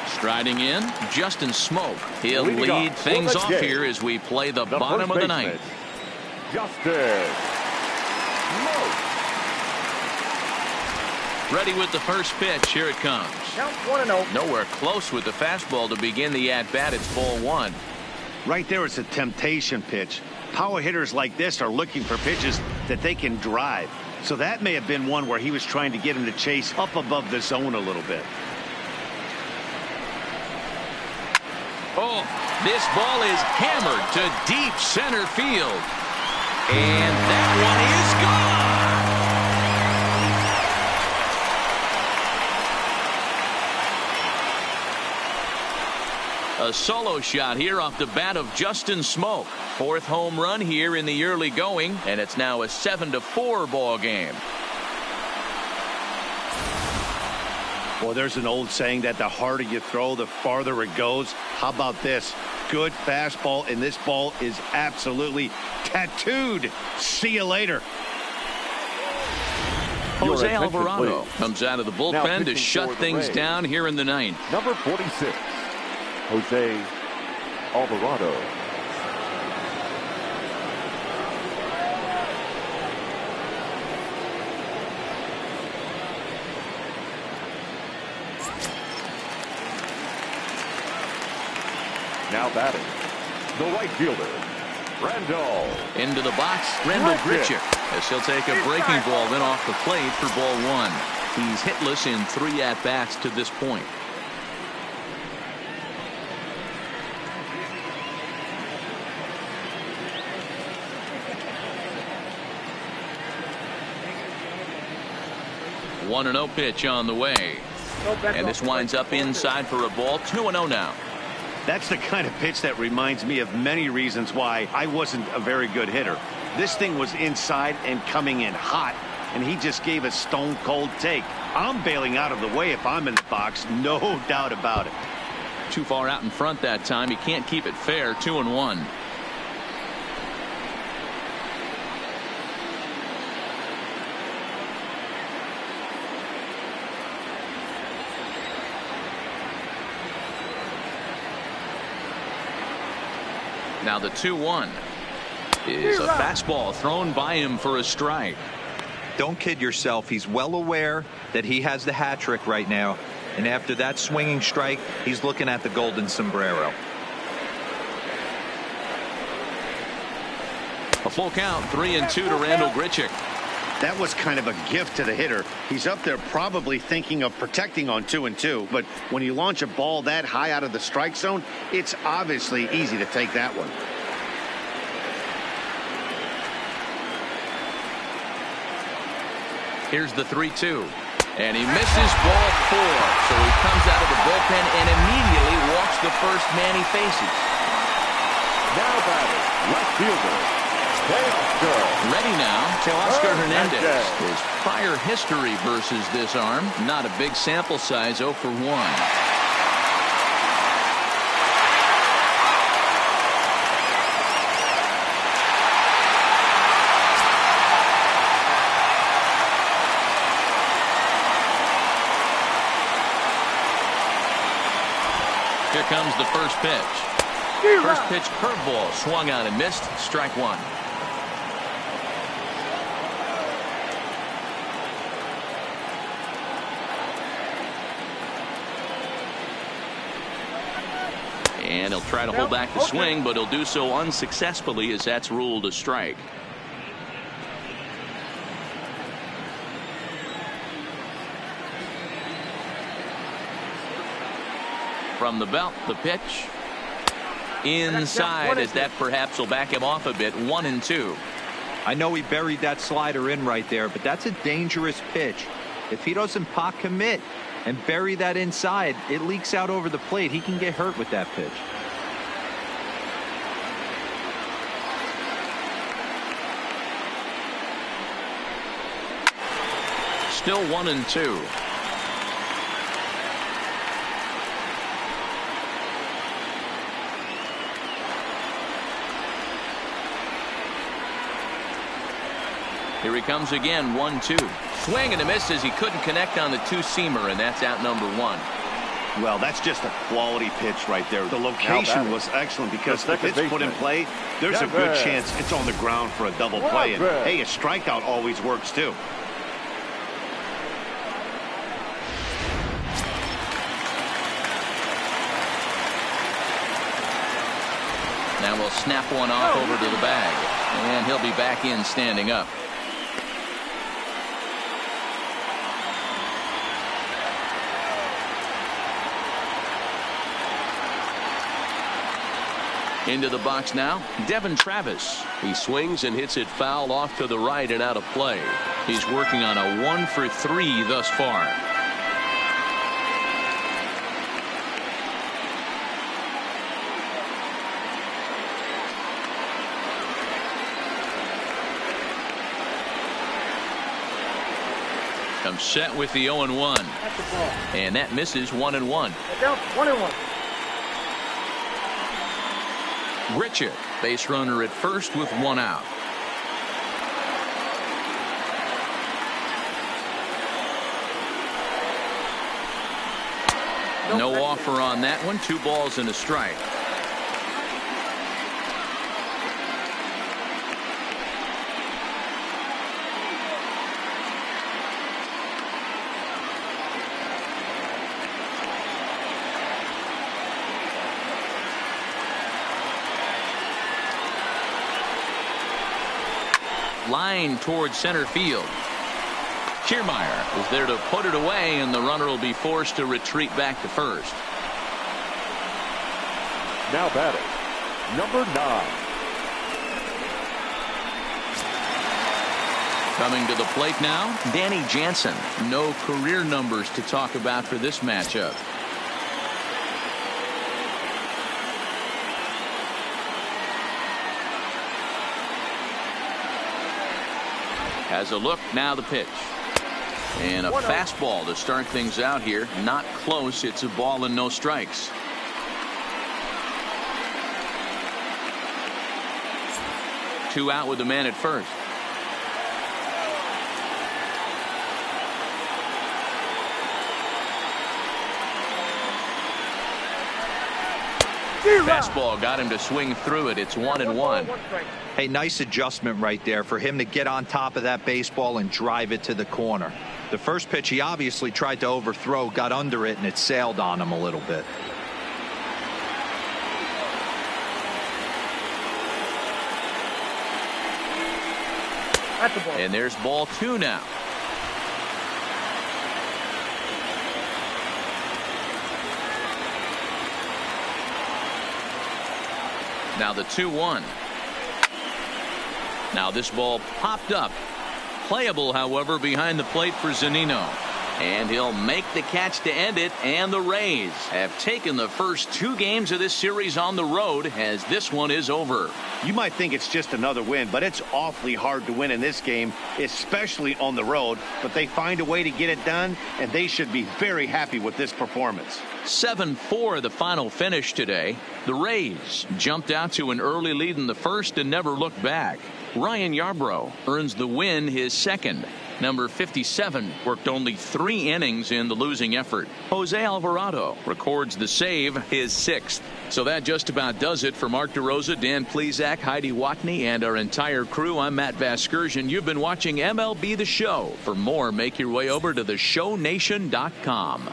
Striding in, Justin Smoke. He'll lead things off here as we play the bottom of the ninth. Justin Smoke. Ready with the first pitch. Here it comes. Count 1-0. Nowhere close with the fastball to begin the at-bat. It's ball 1. Right there, it's a temptation pitch. Power hitters like this are looking for pitches that they can drive. So that may have been one where he was trying to get him to chase up above the zone a little bit. Oh, this ball is hammered to deep center field. And that one is gone. A solo shot here off the bat of Justin Smoke. 4th home run here in the early going, and it's now a 7-4 ball game. Well, there's an old saying that the harder you throw, the farther it goes. How about this? Good fastball, and this ball is absolutely tattooed. See you later. Jose Alvarado comes out of the bullpen to shut things Rays. down here in the ninth. Number 46, Jose Alvarado. Now batting, the right fielder, Randall. Into the box, Randall Grichuk, as he'll take a breaking ball then off the plate for ball 1. He's hitless in 3 at-bats to this point. One 1-0 pitch on the way. And this winds up inside for a ball. 2-0 now. That's the kind of pitch that reminds me of many reasons why I wasn't a very good hitter. This thing was inside and coming in hot, and he just gave a stone cold take. I'm bailing out of the way if I'm in the box, no doubt about it. Too far out in front that time. He can't keep it fair. 2-1. Now the 2-1 is a fastball thrown by him for a strike. Don't kid yourself. He's well aware that he has the hat trick right now. And after that swinging strike, he's looking at the golden sombrero. A full count, 3-2 to Randall Grichuk. That was kind of a gift to the hitter. He's up there probably thinking of protecting on 2-2, but when you launch a ball that high out of the strike zone, it's obviously easy to take that one. Here's the 3-2. And he misses ball 4. So he comes out of the bullpen and immediately walks the first man he faces. Now batting, left fielder, Teoscar. Ready now, Teoscar Hernandez. His prior history versus this arm, not a big sample size, 0 for 1. Here comes the first pitch. First pitch curveball swung out and missed. Strike 1. And he'll try to hold back the swing, but he'll do so unsuccessfully as that's ruled a strike. From the belt, the pitch. inside, as that perhaps will back him off a bit. 1-2. I know he buried that slider in right there, but that's a dangerous pitch. If he doesn't pot commit and bury that inside, it leaks out over the plate. He can get hurt with that pitch. Still 1-2. Here he comes again. 1-2. Swing and a miss as he couldn't connect on the two-seamer, and that's out number 1. Well, that's just a quality pitch right there. The location was excellent because if it's put in play, there's a good chance it's on the ground for a double play. And hey, a strikeout always works too. Now we'll snap one off over to the bag, and he'll be back in standing up. Into the box now, Devin Travis. He swings and hits it foul off to the right and out of play. He's working on a 1-for-3 thus far. Comes set with the 0-1. And that misses. 1-1. 1-1. Richard, base runner at first with 1 out. No offer on that one. 2 balls and a strike. Line towards center field. Kiermaier is there to put it away, and the runner will be forced to retreat back to first. Now batting, number 9. Coming to the plate now, Danny Jansen. No career numbers to talk about for this matchup. Has a look, now the pitch. And a fastball to start things out here. Not close. It's a ball and no strikes. Two out with the man at first. Fastball got him to swing through it. It's 1-1. Hey, nice adjustment right there for him to get on top of that baseball and drive it to the corner. The first pitch he obviously tried to overthrow, got under it, and it sailed on him a little bit. And there's ball 2 now. Now the 2-1. Now this ball popped up. Playable, however, behind the plate for Zunino. And he'll make the catch to end it. And the Rays have taken the first 2 games of this series on the road, as this one is over. You might think it's just another win, but it's awfully hard to win in this game, especially on the road. But they find a way to get it done, and they should be very happy with this performance. 7-4 the final finish today. The Rays jumped out to an early lead in the first and never looked back. Ryan Yarbrough earns the win, his second. Number 57 worked only 3 innings in the losing effort. Jose Alvarado records the save, his 6th. So that just about does it for Mark DeRosa, Dan Plesac, Heidi Watney, and our entire crew. I'm Matt Vasgersian. You've been watching MLB The Show. For more, make your way over to theshownation.com.